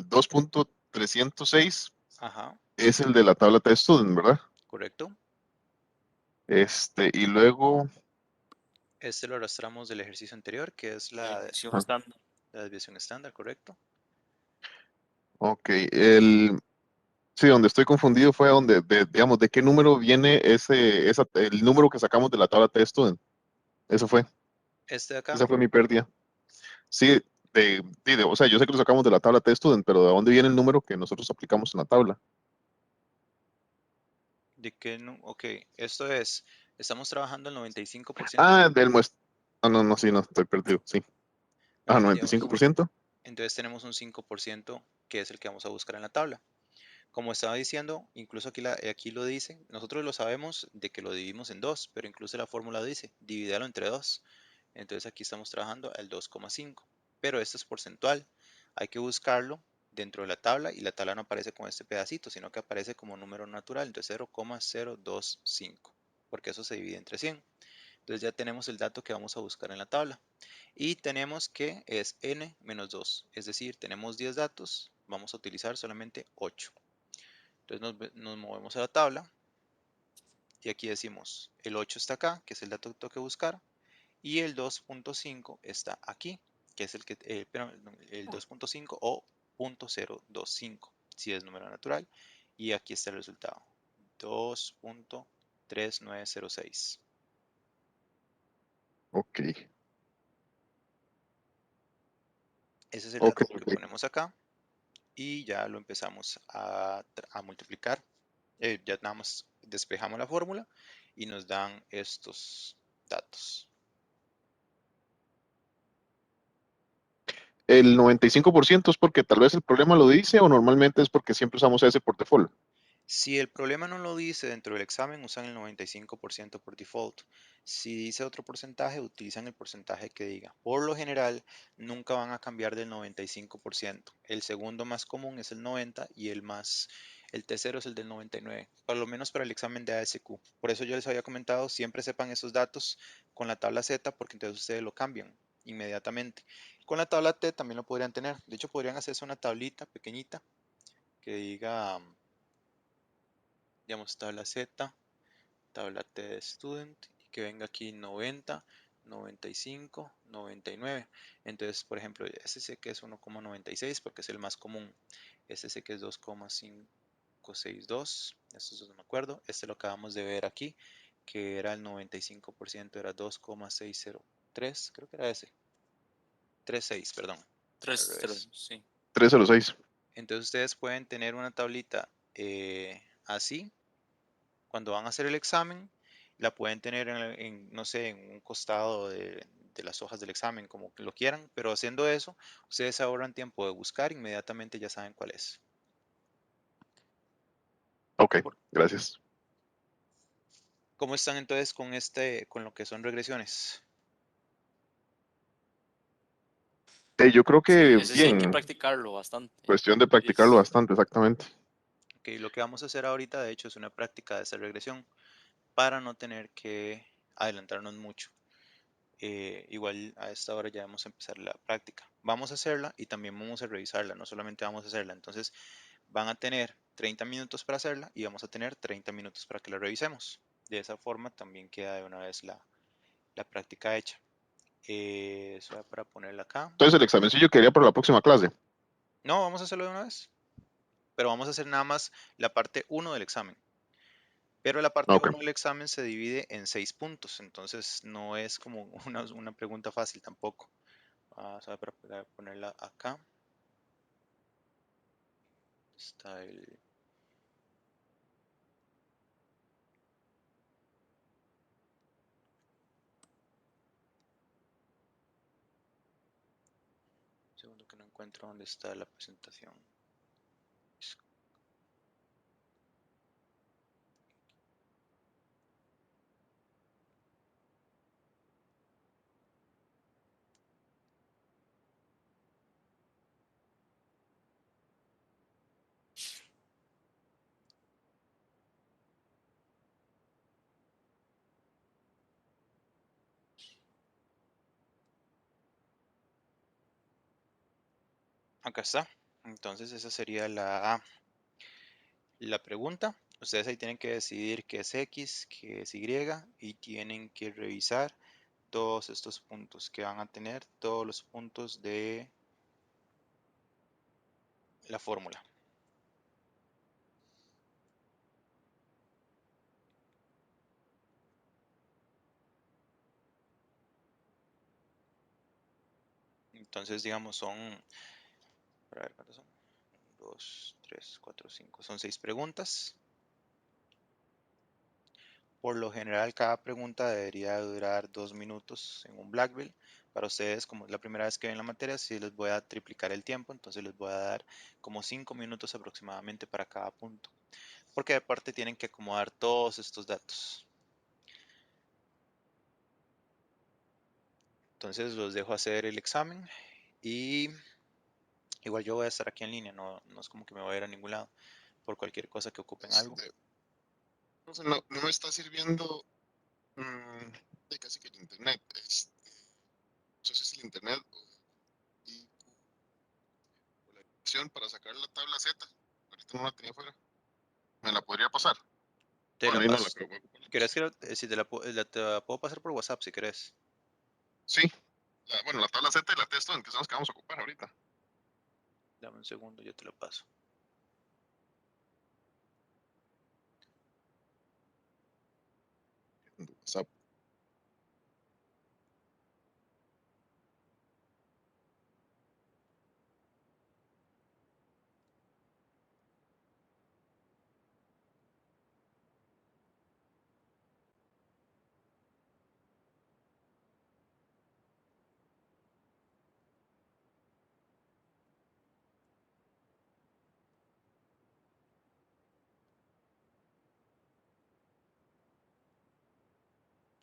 2.306 Ajá, es el de la tabla test student, ¿verdad? correcto. Y luego, Este lo arrastramos del ejercicio anterior, que es La la, desviación ah, estándar. la desviación estándar, correcto. ok, sí, donde estoy confundido fue donde, digamos, de qué número viene el número que sacamos de la tabla test student. Eso fue, Este de acá, esa fue mi pérdida. Sí, o sea, yo sé que lo sacamos de la tabla test student, pero ¿de dónde viene el número que nosotros aplicamos en la tabla? ¿de qué no? Ok, esto es, estamos trabajando el 95%, Ah, del muestreo. Ah, no, no, sí, no, estoy perdido, sí. llevamos 95%. entonces tenemos un 5% que es el que vamos a buscar en la tabla. Como estaba diciendo, incluso aquí lo dice, nosotros lo sabemos de que lo dividimos en 2, pero incluso la fórmula dice, divídalo entre 2. Entonces aquí estamos trabajando al 2,5. Pero esto es porcentual. Hay que buscarlo dentro de la tabla y la tabla no aparece con este pedacito, sino que aparece como número natural. Entonces 0,025, porque eso se divide entre 100. Entonces ya tenemos el dato que vamos a buscar en la tabla. Y tenemos que es n menos 2, es decir, tenemos 10 datos, vamos a utilizar solamente 8. Entonces nos movemos a la tabla y aquí decimos el 8 está acá, que es el dato que tengo que buscar, y el 2.5 está aquí, que es el 2.5 o 0.025, si es número natural, y aquí está el resultado, 2.3906. Ok, Ese es el ok, dato que ok. ponemos acá y ya lo empezamos a multiplicar. Ya nada más despejamos la fórmula y nos dan estos datos. ¿El 95% es porque tal vez el problema lo dice o normalmente es porque siempre usamos ese por default? Si el problema no lo dice dentro del examen, usan el 95% por default. Si dice otro porcentaje, utilizan el porcentaje que diga. Por lo general, nunca van a cambiar del 95%. El segundo más común es el 90 y el tercero es el del 99, por lo menos para el examen de ASQ. Por eso yo les había comentado, siempre sepan esos datos con la tabla Z, porque entonces ustedes lo cambian inmediatamente. Con la tabla T también lo podrían tener. De hecho, podrían hacerse una tablita pequeñita que diga, digamos, tabla Z, tabla T de student, y que venga aquí 90, 95, 99. Entonces, por ejemplo, ese sé que es 1,96 porque es el más común. Este sé que es 2,562. Estos dos no me acuerdo. Este lo acabamos de ver aquí, que era el 95%, era 2,603. Creo que era ese. 36, perdón. Al 3, revés. sí. 306. Entonces ustedes pueden tener una tablita así cuando van a hacer el examen, la pueden tener no sé, en un costado de las hojas del examen, como que lo quieran, pero haciendo eso, ustedes ahorran tiempo de buscar, inmediatamente ya saben cuál es. Ok, Por- gracias. ¿Cómo están entonces con lo que son regresiones? Yo creo Sí, que ese sí hay que bien, practicarlo bastante. cuestión de practicarlo Es, bastante, exactamente. Ok, lo que vamos a hacer ahorita, de hecho, es una práctica de esa regresión para no tener que adelantarnos mucho. Igual a esta hora ya vamos a empezar la práctica. Vamos a hacerla y también vamos a revisarla, no solamente vamos a hacerla. Entonces van a tener 30 minutos para hacerla y vamos a tener 30 minutos para que la revisemos. De esa forma también queda de una vez la práctica hecha. Eso era para ponerla acá. Entonces el examencillo quería para la próxima clase. No, vamos a hacerlo de una vez, pero vamos a hacer nada más la parte uno del examen. Pero la parte Ok. uno del examen se divide en 6 puntos, entonces no es como una pregunta fácil tampoco. Vamos a ponerla acá. Está el... Segundo que no encuentro dónde está la presentación. Acá está. Entonces esa sería la pregunta. Ustedes ahí tienen que decidir qué es X, qué es Y y tienen que revisar todos estos puntos que van a tener, todos los puntos de la fórmula. Entonces, digamos, son, a ver, ¿cuántos son? 2, 3, 4, 5. Son 6 preguntas. Por lo general, cada pregunta debería durar 2 minutos en un Blackbill. Para ustedes, como es la primera vez que ven la materia, sí les voy a triplicar el tiempo, entonces les voy a dar como 5 minutos aproximadamente para cada punto, porque aparte tienen que acomodar todos estos datos. Entonces los dejo hacer el examen y igual yo voy a estar aquí en línea, no es como que me voy a ir a ningún lado por cualquier cosa que ocupen algo. No, no me está sirviendo de casi que el internet. No sé si es el internet o la dirección para sacar la tabla Z. Ahorita no la tenía fuera. ¿Me la podría pasar? Te la Bueno, ahí no la paso. creo. Voy a ocupar la ¿Querés testa. que si te la puedo pasar por WhatsApp si querés? Sí, bueno, la tabla Z y la test en que son las que vamos a ocupar ahorita. Dame un segundo, yo te lo paso. WhatsApp.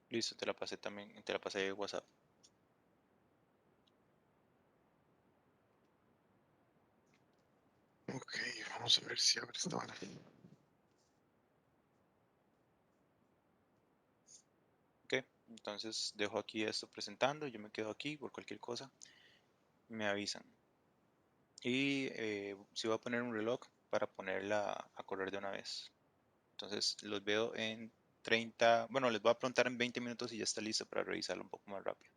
Listo, te la pasé también, te la pasé de WhatsApp. Ok, vamos a ver si abre esta vara. Ok, entonces dejo aquí esto presentando, yo me quedo aquí por cualquier cosa, me avisan. Y si voy a poner un reloj para ponerla a correr de una vez. Entonces los veo en 30, bueno, les voy a preguntar en 20 minutos y ya está listo para revisarlo un poco más rápido.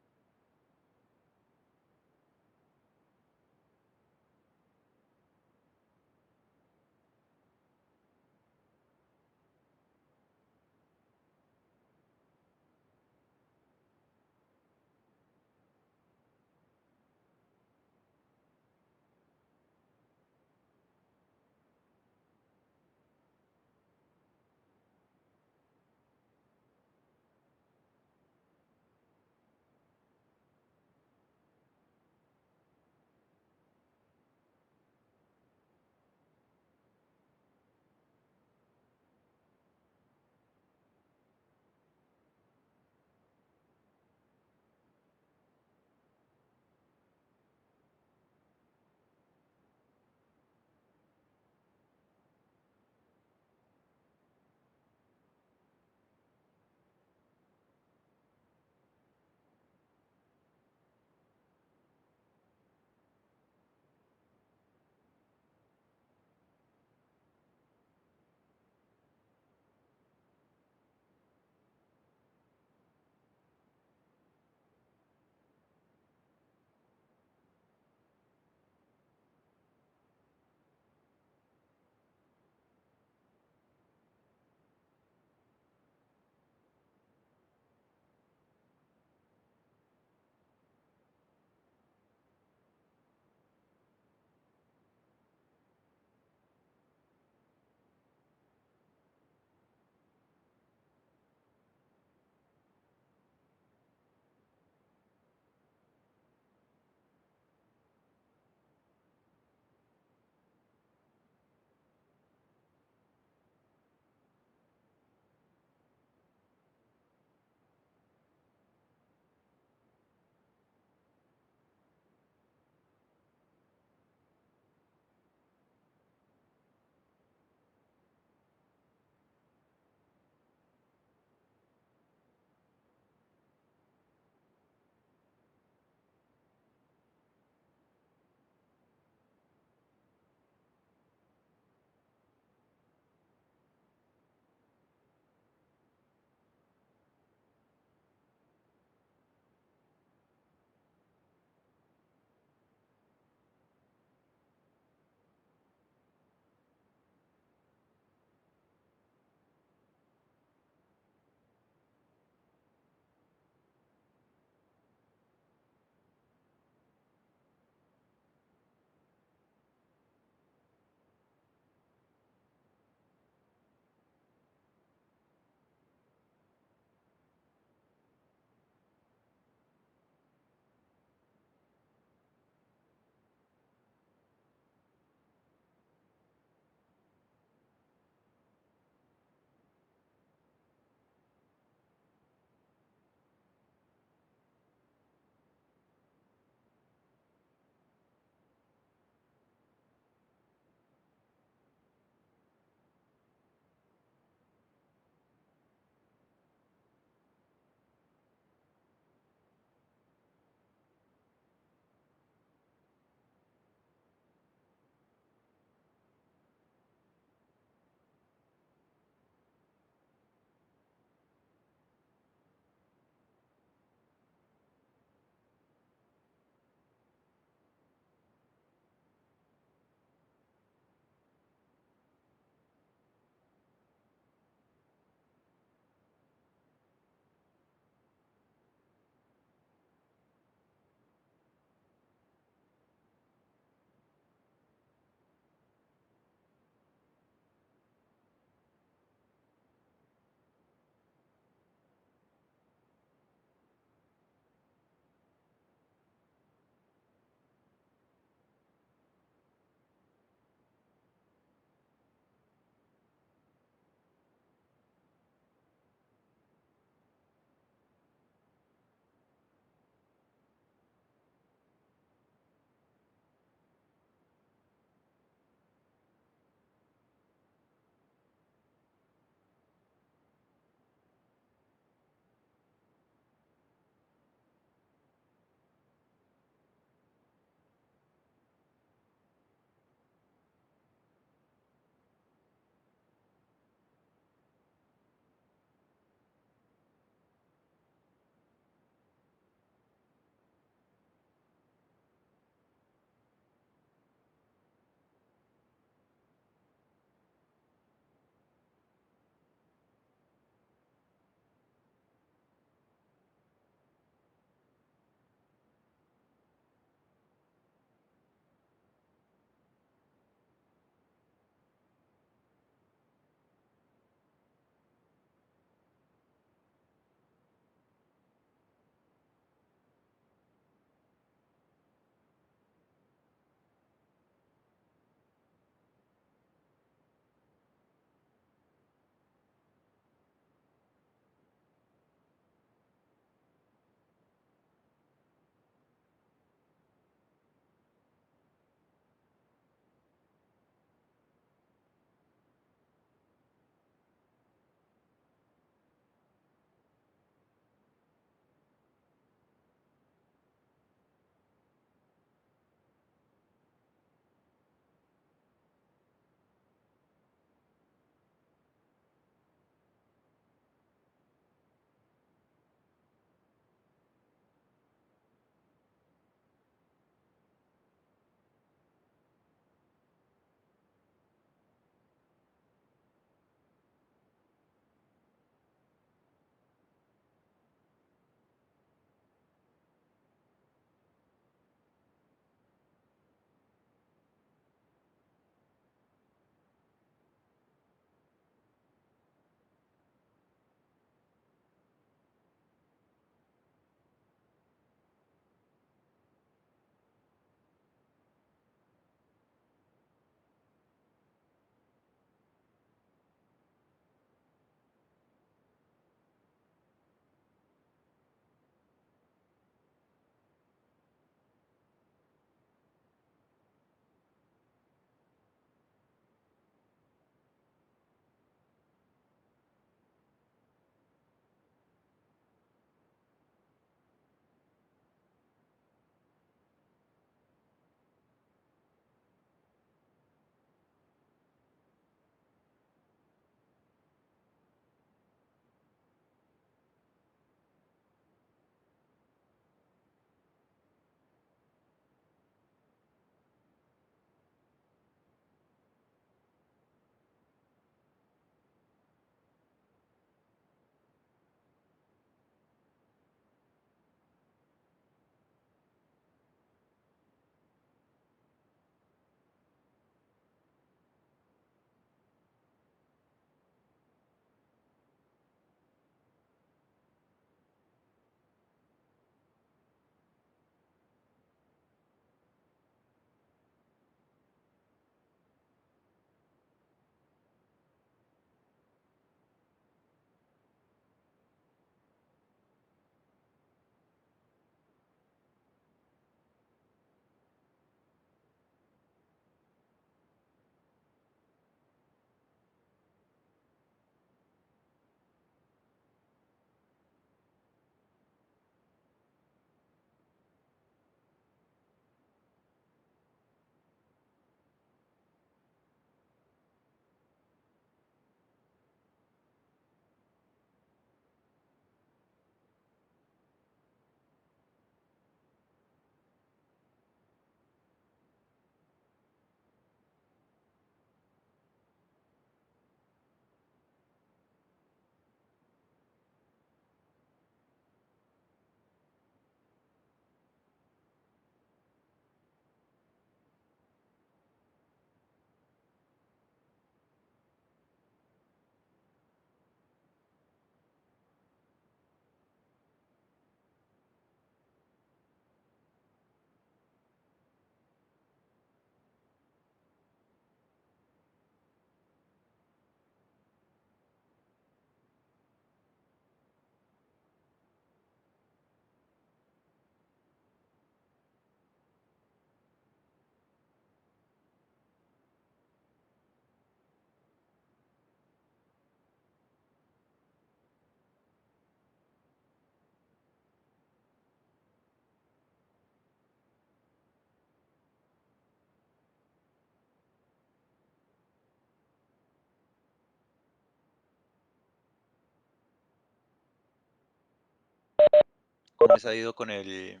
¿Cómo les ha ido con el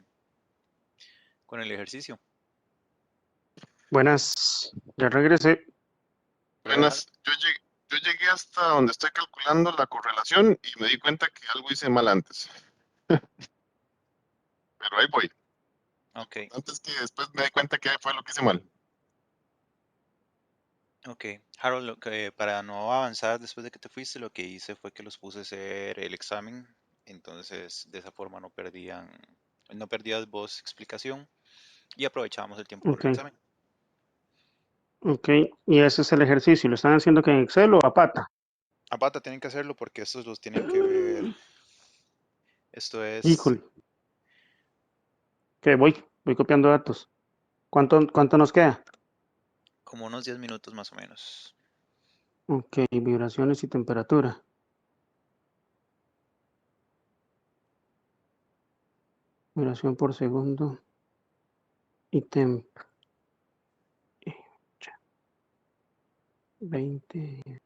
ejercicio? Buenas, ya regresé. ¿Verdad, Harold? Buenas, yo llegué hasta donde estoy calculando la correlación y me di cuenta que algo hice mal antes. Pero ahí voy. Ok, Antes que después me di cuenta que fue lo que hice mal. ok. Harold, para no avanzar después de que te fuiste, lo que hice fue que los puse a hacer el examen. Entonces, de esa forma no perdías vos explicación y aprovechábamos el tiempo con Ok, el examen. ok. Y ese es el ejercicio. ¿Lo están haciendo que en Excel o a pata? A pata tienen que hacerlo porque estos los tienen que ver. Esto es Híjole, que voy copiando datos. ¿Cuánto nos queda? como unos 10 minutos más o menos. Ok, vibraciones y temperatura. Vibración por segundo y temp. 20.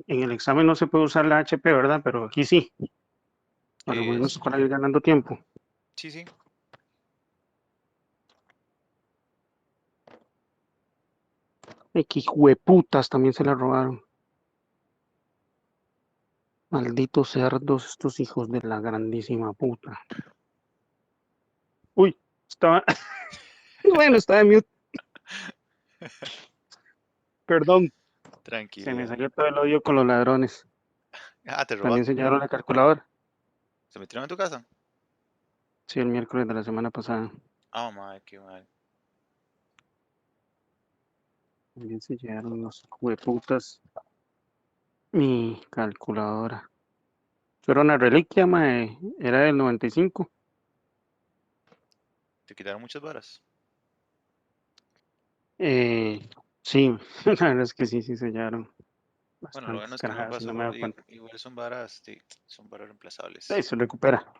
En el examen no se puede usar la HP, ¿verdad? Pero aquí sí, por lo menos Es, para ir ganando tiempo. sí, sí. X hueputas también se la robaron. Malditos cerdos, estos hijos de la grandísima puta. Uy, estaba. Bueno, estaba en mute. Perdón, se me Tranquilidad. salió todo el odio con los ladrones. Ah, te También robaron. se llevaron la calculadora. ¿Se metieron en tu casa? Sí, el miércoles de la semana pasada. Ah, madre, qué mal. También se llevaron los hueputas mi calculadora. Eso era una reliquia, mae. Era del 95. ¿Te quitaron muchas varas? Sí, la verdad es que sí, sí se llevaron Bueno, lo bueno bastantes es que no me carajadas y no pasó. me da cuenta. Igual son varas, son varas Sí, reemplazables. se recupera.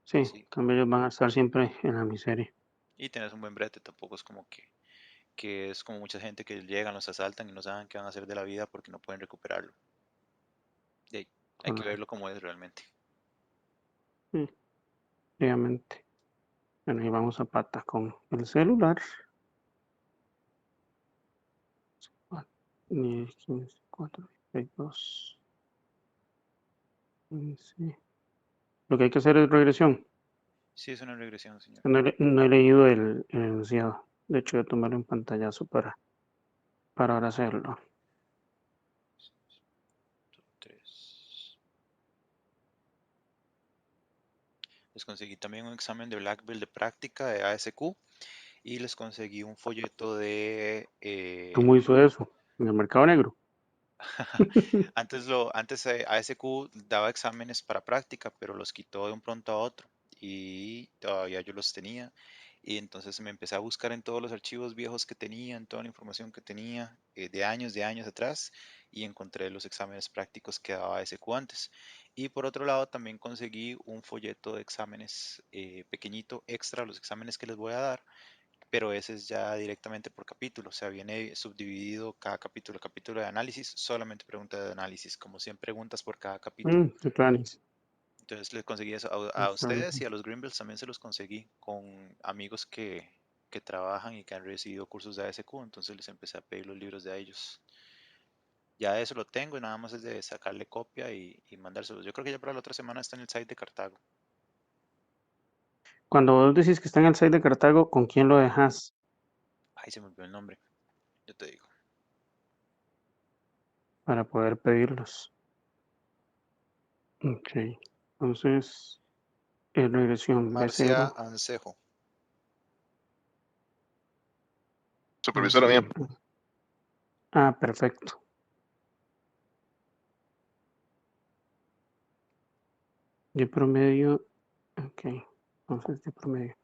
Sí, en Sí. cambio ellos van a estar siempre en la miseria. Y tienes un buen brete, tampoco es como que es como mucha gente que llegan, los asaltan y no saben qué van a hacer de la vida porque no pueden recuperarlo. Y hay que verlo Correcto. como es realmente. Sí, obviamente. Bueno, y vamos a patas con el celular. 10, 15, 4, 2, 15. Lo que hay que hacer es regresión. Sí, es una regresión, señor. No he leído el enunciado. De hecho, voy a tomar un pantallazo para ahora hacerlo. 3. Les conseguí también un examen de Black Belt de práctica de ASQ y les conseguí un folleto de ¿Cómo hizo eso? En el mercado negro. antes ASQ daba exámenes para práctica, pero los quitó de un pronto a otro y todavía yo los tenía. Y entonces me empecé a buscar en todos los archivos viejos que tenía, en toda la información que tenía de años atrás y encontré los exámenes prácticos que daba ASQ antes. Y por otro lado también conseguí un folleto de exámenes pequeñito extra a los exámenes que les voy a dar, pero ese es ya directamente por capítulo, o sea, viene subdividido cada capítulo, capítulo de análisis, solamente preguntas de análisis, como 100 preguntas por cada capítulo. Qué planes. Entonces les conseguí eso a ustedes Bastante. y a los Greenbelts también se los conseguí con amigos que trabajan y que han recibido cursos de ASQ, entonces les empecé a pedir los libros de ellos. Ya eso lo tengo y nada más es de sacarle copia y mandárselos. Yo creo que ya para la otra semana está en el site de Cartago. Cuando vos decís que está en el site de Cartago, ¿con quién lo dejas Ay, se me olvidó el nombre, yo te digo. para poder pedirlos? Ok. Entonces, regresión Marcia B0. Ancejo. Supervisora mía. Ah, perfecto. De promedio. Ok. Entonces, de promedio.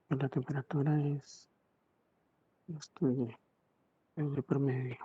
La temperatura es. Estoy de promedio.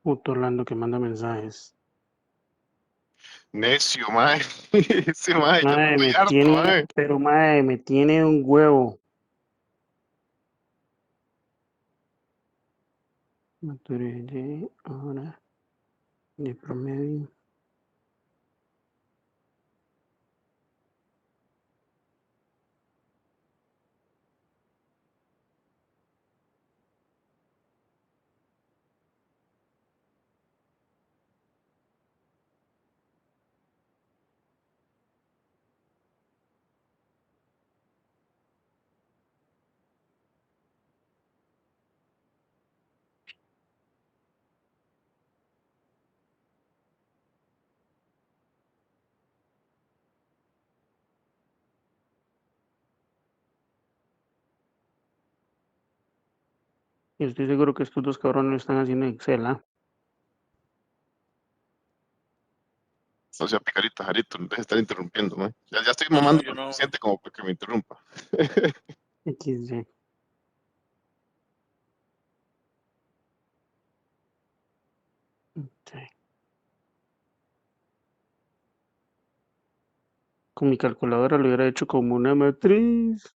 Puto Orlando que manda mensajes. Necio, mae. Ese mae, ya Mae, estoy me harto, tiene, mae. pero mae, me tiene un huevo. Maturé ahora de promedio. Y estoy seguro que estos dos cabrones lo están haciendo en Excel, ¿ah? O sea, picarita, Jarito, deja de estar interrumpiendo, mae. Ya estoy No, no, mamando yo lo no. suficiente como para que me interrumpa. XY. Sí. Con mi calculadora lo hubiera hecho como una matriz.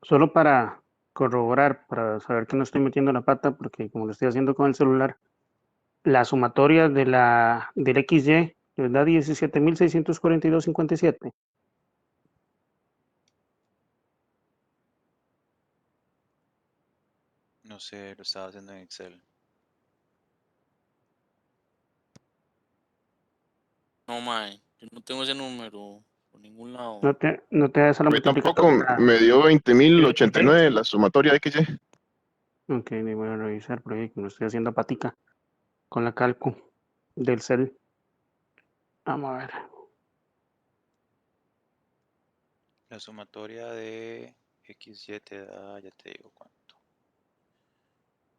Solo para corroborar, para saber que no estoy metiendo la pata, porque como lo estoy haciendo con el celular, la sumatoria del XY les da 17.642,57. No sé, lo estaba haciendo en Excel. No, mae, yo no tengo ese número por ningún lado. No te da esa la A mí multiplicatoria tampoco la me dio del XY. 20.089 la sumatoria de XY. Ok, me voy a revisar porque como estoy haciendo patica con la calco del cel. Vamos a ver. La sumatoria de XY te da, ya te digo cuánto.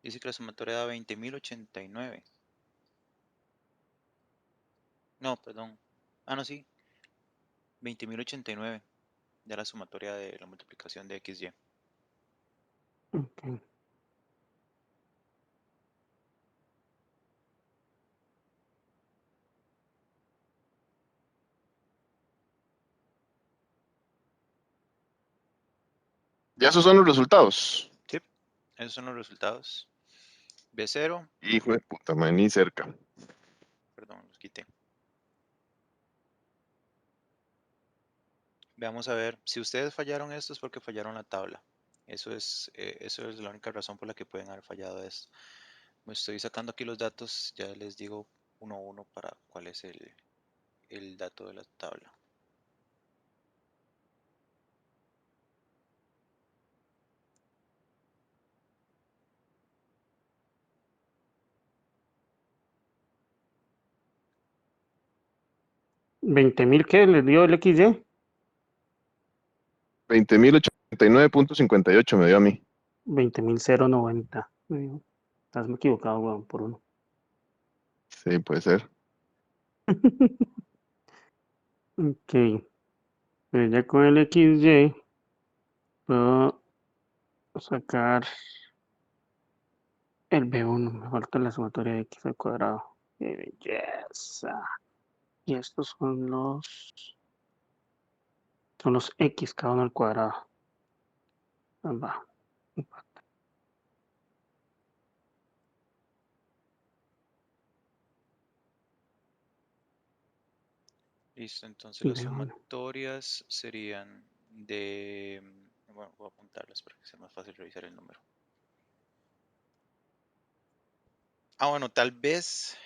Dice que la sumatoria da 20.089. No, perdón. Ah, no, sí. 20.089. Ya la sumatoria de la multiplicación de XY. Ok. Ya esos son los resultados. Sí, esos son los resultados. B0, Hijo de puta, man, ni cerca. perdón, los quité. Veamos a ver, si ustedes fallaron esto es porque fallaron la tabla. Eso es la única razón por la que pueden haber fallado esto. Me estoy sacando aquí los datos, ya les digo uno a uno para cuál es el dato de la tabla. ¿20.000 qué les dio el XY? 20.089.58 me dio a mí. 20.090. Estás equivocado, weón, por uno. Sí, puede ser. Ok. Pues ya con el XY puedo sacar el B1. Me falta la sumatoria de X al cuadrado. ¡Qué belleza! Y estos son los X cada uno al cuadrado. Va. Listo, entonces las B1. sumatorias serían de... Bueno, voy a apuntarlas para que sea más fácil revisar el número. Ah, bueno, tal vez,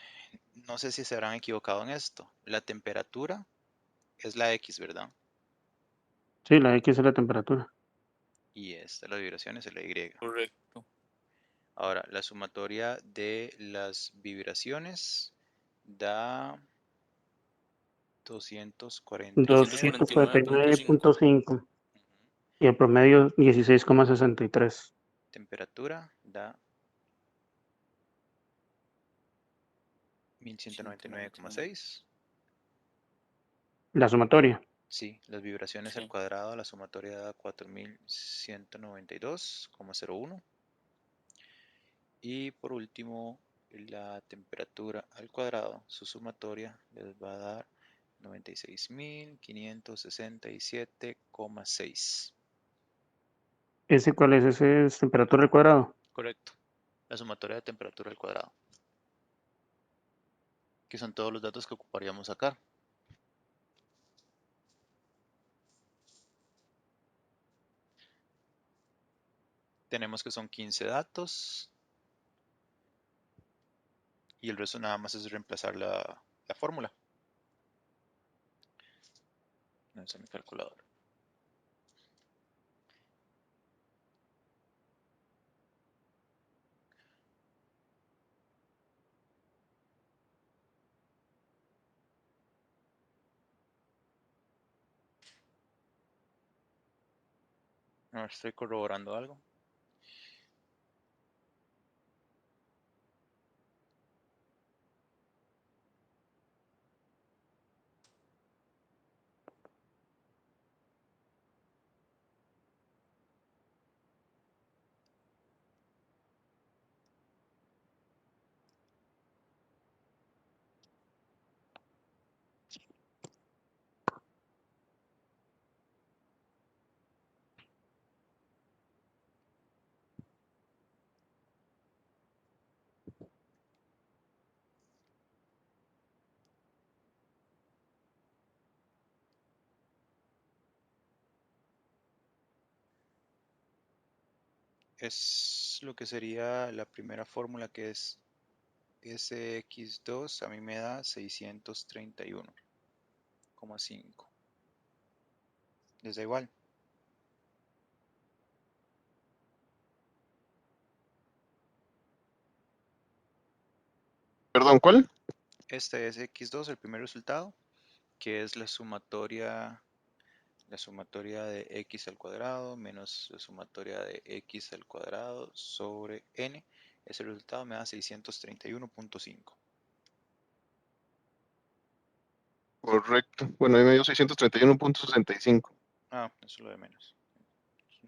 no sé si se habrán equivocado en esto. La temperatura es la X, ¿verdad? Sí, la X es la temperatura. Y esta, la vibración es la Y. Correcto. Ahora, la sumatoria de las vibraciones da 249. 249.5. 249,5. Y el promedio 16,63. Temperatura da 1199,6. La sumatoria. Sí, las vibraciones al Sí. cuadrado, la sumatoria da 4192,01. Y por último, la temperatura al cuadrado, su sumatoria les va a dar 96.567,6. ¿Ese cuál es? Ese es temperatura al cuadrado. Correcto. La sumatoria de temperatura al cuadrado, que son todos los datos que ocuparíamos sacar. Tenemos que son 15 datos y el resto nada más es reemplazar la fórmula. No está mi calculadora. No, estoy corroborando algo. Es lo que sería la primera fórmula, que es SX2, a mí me da 631,5. ¿Les da igual? Perdón, ¿cuál? Este es X2, el primer resultado, que es la sumatoria de x al cuadrado menos la sumatoria de x al cuadrado sobre n. Ese resultado me da 631,5. Correcto. Bueno, ahí me dio 631,65. Ah, eso es lo de menos.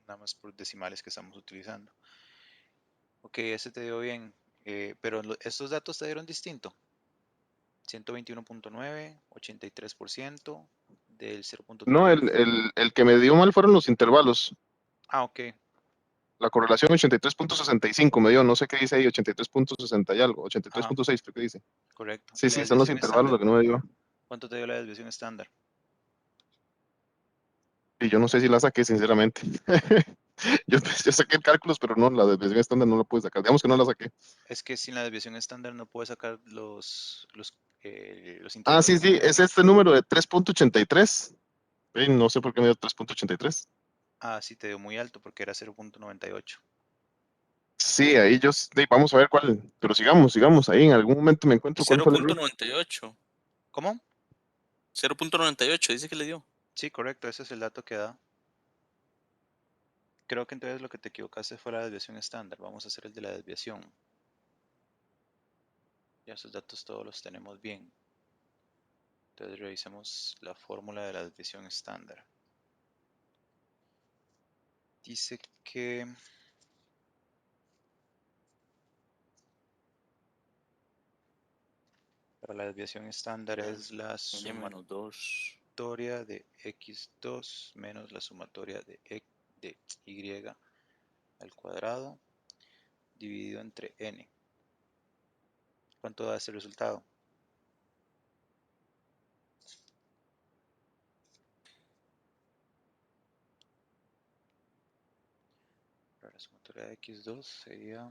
Nada más por decimales que estamos utilizando. Ok, ese te dio bien. Pero estos datos te dieron distinto. 121,9, 83% del No, 0,3. el que me dio mal fueron los intervalos. Ah, ok, La correlación 83,65 me dio, no sé qué dice ahí, 83,60 y algo, ajá, 83,6 creo que dice. correcto. Sí, ¿Y la sí, son los desviación intervalos lo estándar? que no me dio. ¿Cuánto te dio la desviación estándar? Y yo no sé si la saqué, sinceramente. Yo saqué cálculos, pero no, la desviación estándar no la pude sacar. Digamos que no la saqué. Es que sin la desviación estándar no puedes sacar los Ah, sí, intervalos sí, es completos. este número de 3,83. No sé por qué me dio 3,83. Ah, sí, te dio muy alto porque era 0,98. Sí, ahí vamos a ver cuál, pero sigamos ahí, en algún momento me encuentro cuál fue el error. 0.98. ¿Cómo? 0.98 dice que le dio. Sí, correcto, ese es el dato que da. Creo que entonces lo que te equivocaste fue la desviación estándar. Vamos a hacer el de la desviación. Ya esos datos todos los tenemos bien. Entonces revisemos la fórmula de la desviación estándar. Dice que para la desviación estándar es la N menos 2. sumatoria de x2 menos la sumatoria de y al cuadrado dividido entre n. ¿Cuánto da ese resultado? Para la sumatoria de x2 sería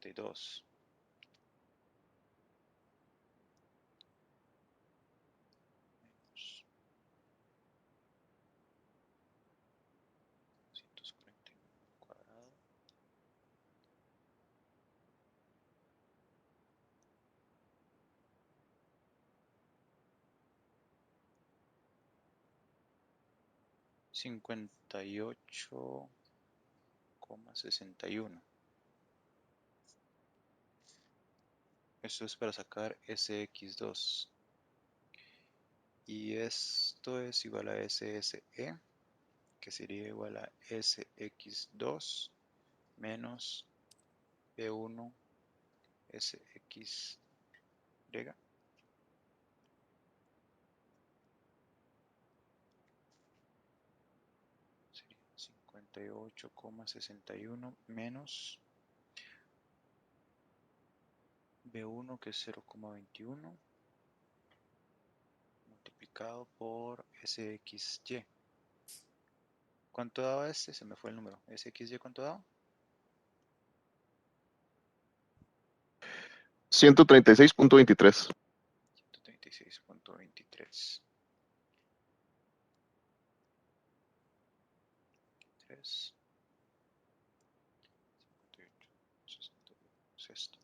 492. Menos 241 al cuadrado. Cincuenta y ocho coma 61. Esto es para sacar SX2. Y esto es igual a SSE, que sería igual a SX2 menos B1 SXY. Sería 58,61 menos B1, que es 0,21, multiplicado por SXY. ¿Cuánto daba este? Se me fue el número. ¿SXY cuánto daba? 136,23. 136,23. 3, 58, 61, sexto.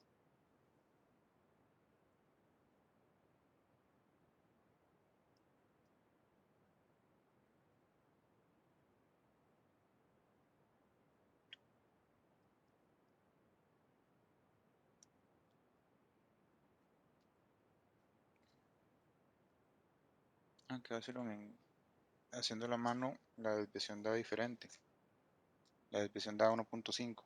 Aunque haciendo la mano, la desviación da diferente. La desviación da 1,5.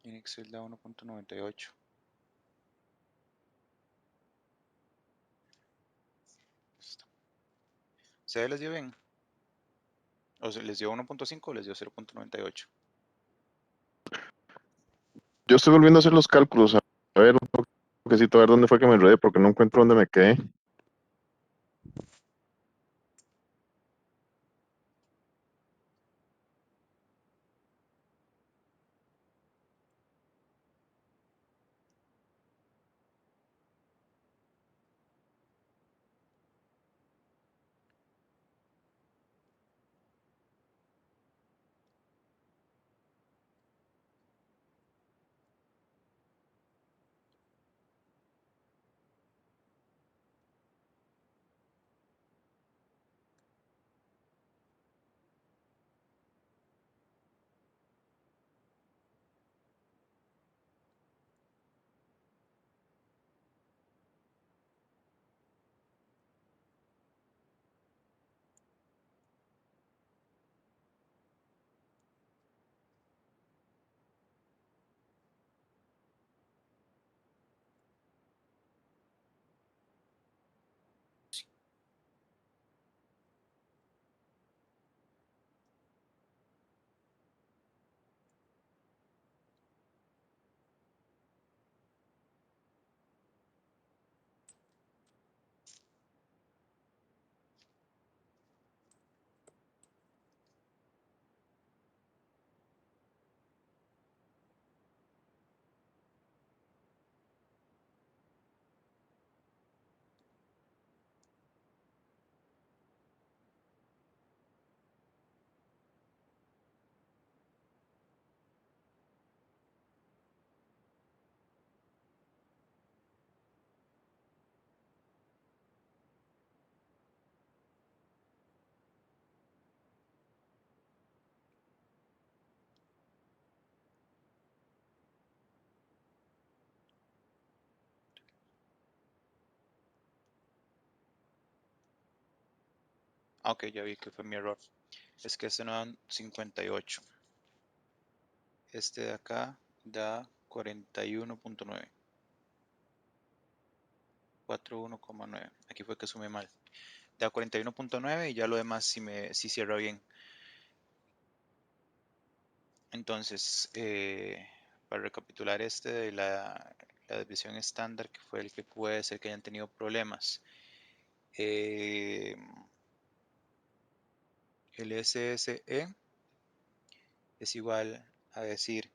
Y en Excel da 1,98. ¿Se les dio bien? ¿O se les dio 1,5 o les dio 0,98? yo estoy volviendo a hacer los cálculos, a ver un poquito, a ver dónde fue que me enredé, porque no encuentro dónde me quedé. Ah, ok, ya vi que fue mi error. Es que este no da 58. Este de acá da 41.9. 41,9. Aquí fue que sumé mal. Da 41.9 y ya lo demás sí cierra bien. Entonces, para recapitular este de la desviación estándar, que fue el que puede ser que hayan tenido problemas. El SSE es igual a decir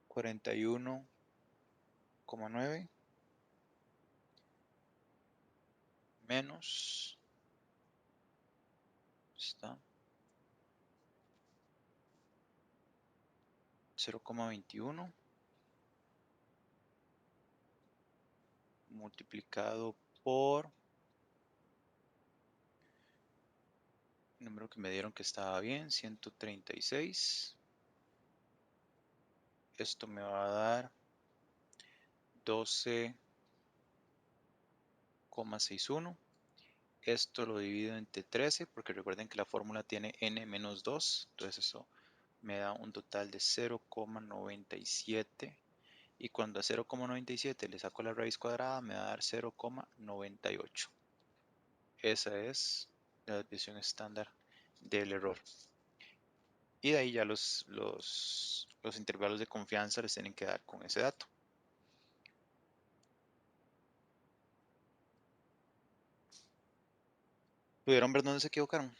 41,9 menos está 0,21 multiplicado por el número que me dieron que estaba bien, 136. Esto me va a dar 12,61. Esto lo divido entre 13 porque recuerden que la fórmula tiene n menos 2. Entonces eso me da un total de 0,97. Y cuando a 0,97 le saco la raíz cuadrada me va a dar 0,98. Esa es la desviación estándar del error. Y de ahí ya los intervalos de confianza les tienen que dar con ese dato. ¿Pudieron ver dónde se equivocaron?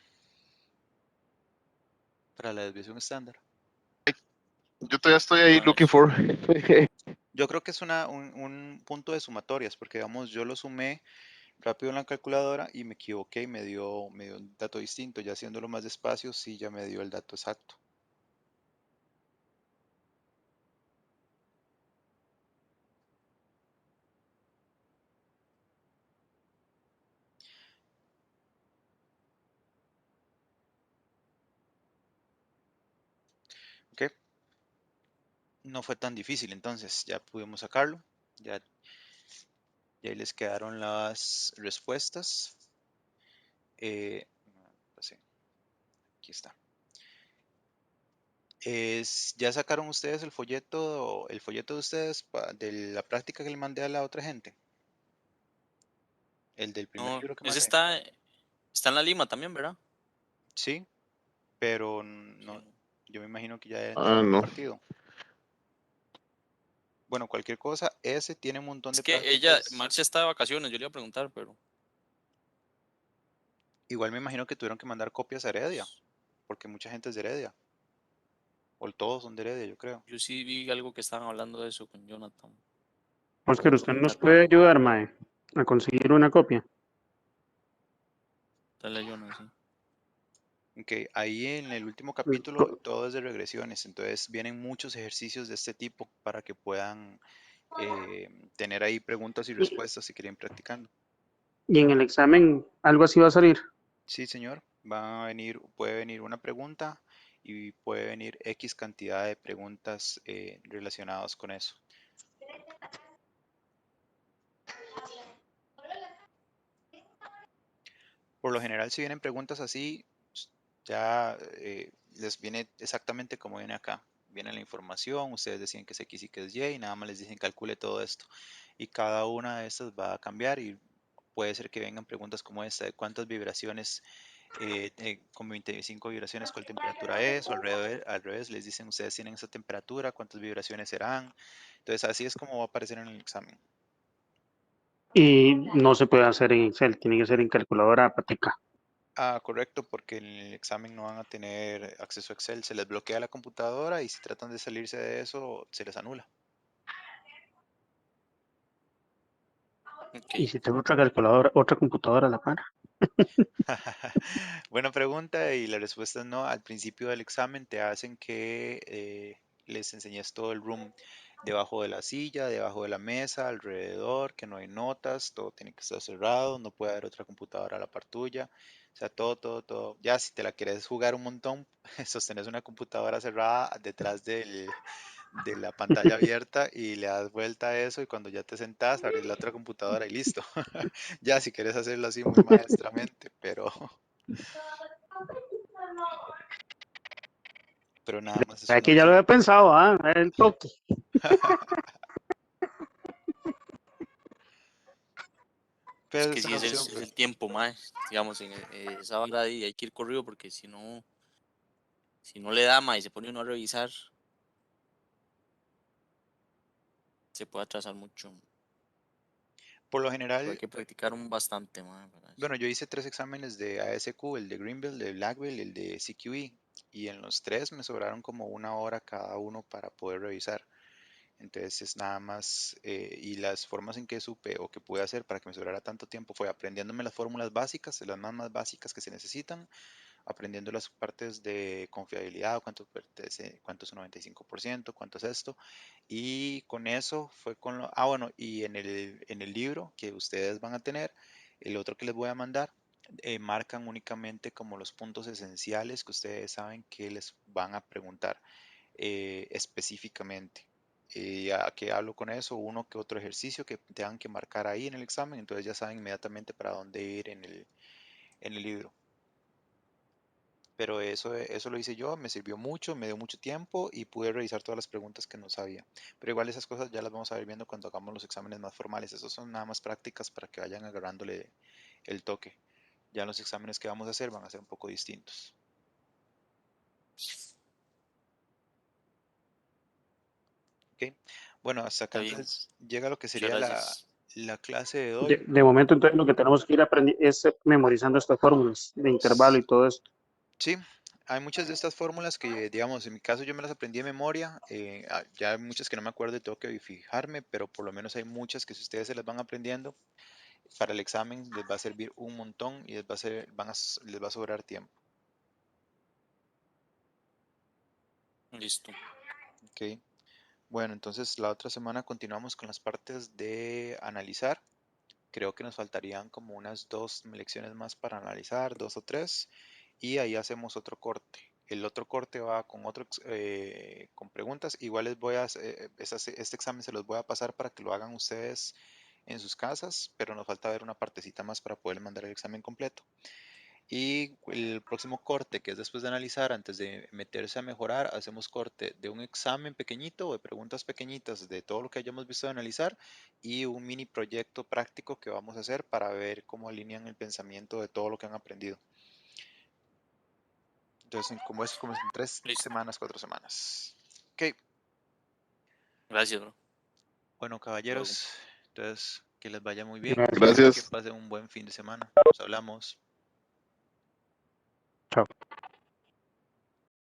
Para la desviación estándar. Yo todavía estoy ahí A ver. looking for. Yo creo que es un punto de sumatorias, porque digamos, yo lo sumé rápido en la calculadora y me equivoqué y me dio un dato distinto. Ya haciéndolo más despacio, sí ya me dio el dato exacto. ¿Ok? No fue tan difícil, entonces ya pudimos sacarlo. Ya ahí les quedaron las respuestas. Pues sí, aquí está. ¿Ya sacaron ustedes el folleto de ustedes de la práctica que le mandé a la otra gente? El del primer No, libro que ese mandé. está en la Lima también, ¿verdad? Sí, pero Sí. no, yo me imagino que ya deben Ah, tenerlo no. compartido. Bueno, cualquier cosa, ese tiene un montón Es de que ella, prácticas. Marcia está de vacaciones, yo le iba a preguntar, pero Igual me imagino que tuvieron que mandar copias a Heredia, porque mucha gente es de Heredia, o todos son de Heredia, yo creo. yo sí vi algo que estaban hablando de eso con Jonathan. Oscar, Voy a ¿usted nos preguntarle, puede ayudar, Mae, a conseguir una copia? dale a Jonathan, sí. Ok, ahí en el último capítulo Co- todo es de regresiones, entonces vienen muchos ejercicios de este tipo para que puedan tener ahí preguntas y Y, respuestas si quieren ir practicando. y en el examen algo así va a salir. Sí, señor, va a venir, puede venir una pregunta y puede venir X cantidad de preguntas relacionadas con eso. Por lo general, si vienen preguntas así, ya les viene exactamente como viene acá. Viene la información, ustedes deciden que es X y que es Y, y nada más les dicen calcule todo esto. Y cada una de estas va a cambiar y puede ser que vengan preguntas como esta, de cuántas vibraciones, con 25 vibraciones, cuál temperatura es, o al revés, les dicen ustedes tienen esa temperatura, cuántas vibraciones serán. Entonces así es como va a aparecer en el examen. Y no se puede hacer en Excel, tiene que ser en calculadora práctica. Ah, correcto, porque en el examen no van a tener acceso a Excel, se les bloquea la computadora y si tratan de salirse de eso, se les anula. Ok, Y si tengo otra calculadora, otra computadora a la par. Buena pregunta y la respuesta es no. Al principio del examen te hacen que les enseñes todo el room debajo de la silla, debajo de la mesa, alrededor, que no hay notas, todo tiene que estar cerrado, no puede haber otra computadora a la par tuya. O sea, todo, todo, todo. Ya si te la quieres jugar un montón, sostenes una computadora cerrada detrás de la pantalla abierta y le das vuelta a eso y cuando ya te sentás, abres la otra computadora y listo. Ya si quieres hacerlo así muy maestramente, pero nada más es una Aquí ya lo opción. había pensado, el toque. es Pero que es sí, una ese opción, es pero el tiempo más, digamos, en esa hora ahí hay que ir corrido porque si no le da más y se pone uno a revisar, se puede atrasar mucho. por lo Pero hay general, que practicar un bastante, mae, para eso. bueno, yo hice 3 exámenes de ASQ, el de Greenville, el de Blackville y el de CQE, y en los 3 me sobraron como 1 hora cada uno para poder revisar. Entonces es nada más, y las formas en que supe o que pude hacer para que me sobrara tanto tiempo fue aprendiéndome las fórmulas básicas, las más básicas que se necesitan, aprendiendo las partes de confiabilidad, cuánto es un 95%, cuánto es esto. Y con eso fue con lo... Ah, bueno, y en el libro que ustedes van a tener, el otro que les voy a mandar, marcan únicamente como los puntos esenciales que ustedes saben que les van a preguntar específicamente. ¿A qué hablo con eso? Uno que otro ejercicio que tengan que marcar ahí en el examen, entonces ya saben inmediatamente para dónde ir en el libro. Pero eso lo hice yo, me sirvió mucho, me dio mucho tiempo y pude revisar todas las preguntas que no sabía. Pero igual esas cosas ya las vamos a ir viendo cuando hagamos los exámenes más formales. Esos son nada más prácticas para que vayan agarrándole el toque. Ya los exámenes que vamos a hacer van a ser un poco distintos. ¿Ok? Bueno, hasta acá Está bien, entonces llega lo que muchas sería la, gracias. la clase de hoy. De momento, entonces, lo que tenemos que ir aprendiendo es memorizando estas fórmulas de intervalo y todo esto. Sí, hay muchas de estas fórmulas que, digamos, en mi caso yo me las aprendí de memoria, ya hay muchas que no me acuerdo y tengo que fijarme, pero por lo menos hay muchas que si ustedes se las van aprendiendo, para el examen les va a servir un montón y les va a sobrar tiempo. Listo. ¿Ok? Bueno, entonces la otra semana continuamos con las partes de analizar. Creo que nos faltarían como unas 2 lecciones más para analizar, 2 o 3, y ahí hacemos otro corte. El otro corte va con preguntas. Igual les voy a, este examen se los voy a pasar para que lo hagan ustedes en sus casas, pero nos falta ver una partecita más para poder mandar el examen completo. Y el próximo corte, que es después de analizar, antes de meterse a mejorar, hacemos corte de un examen pequeñito o de preguntas pequeñitas de todo lo que hayamos visto de analizar y un mini proyecto práctico que vamos a hacer para ver cómo alinean el pensamiento de todo lo que han aprendido. Entonces, como en tres Listo. semanas, 4 semanas. Ok, Gracias, bro. Bueno, caballeros, entonces que les vaya muy bien. Gracias. Que Gracias. pasen un buen fin de semana. Nos hablamos.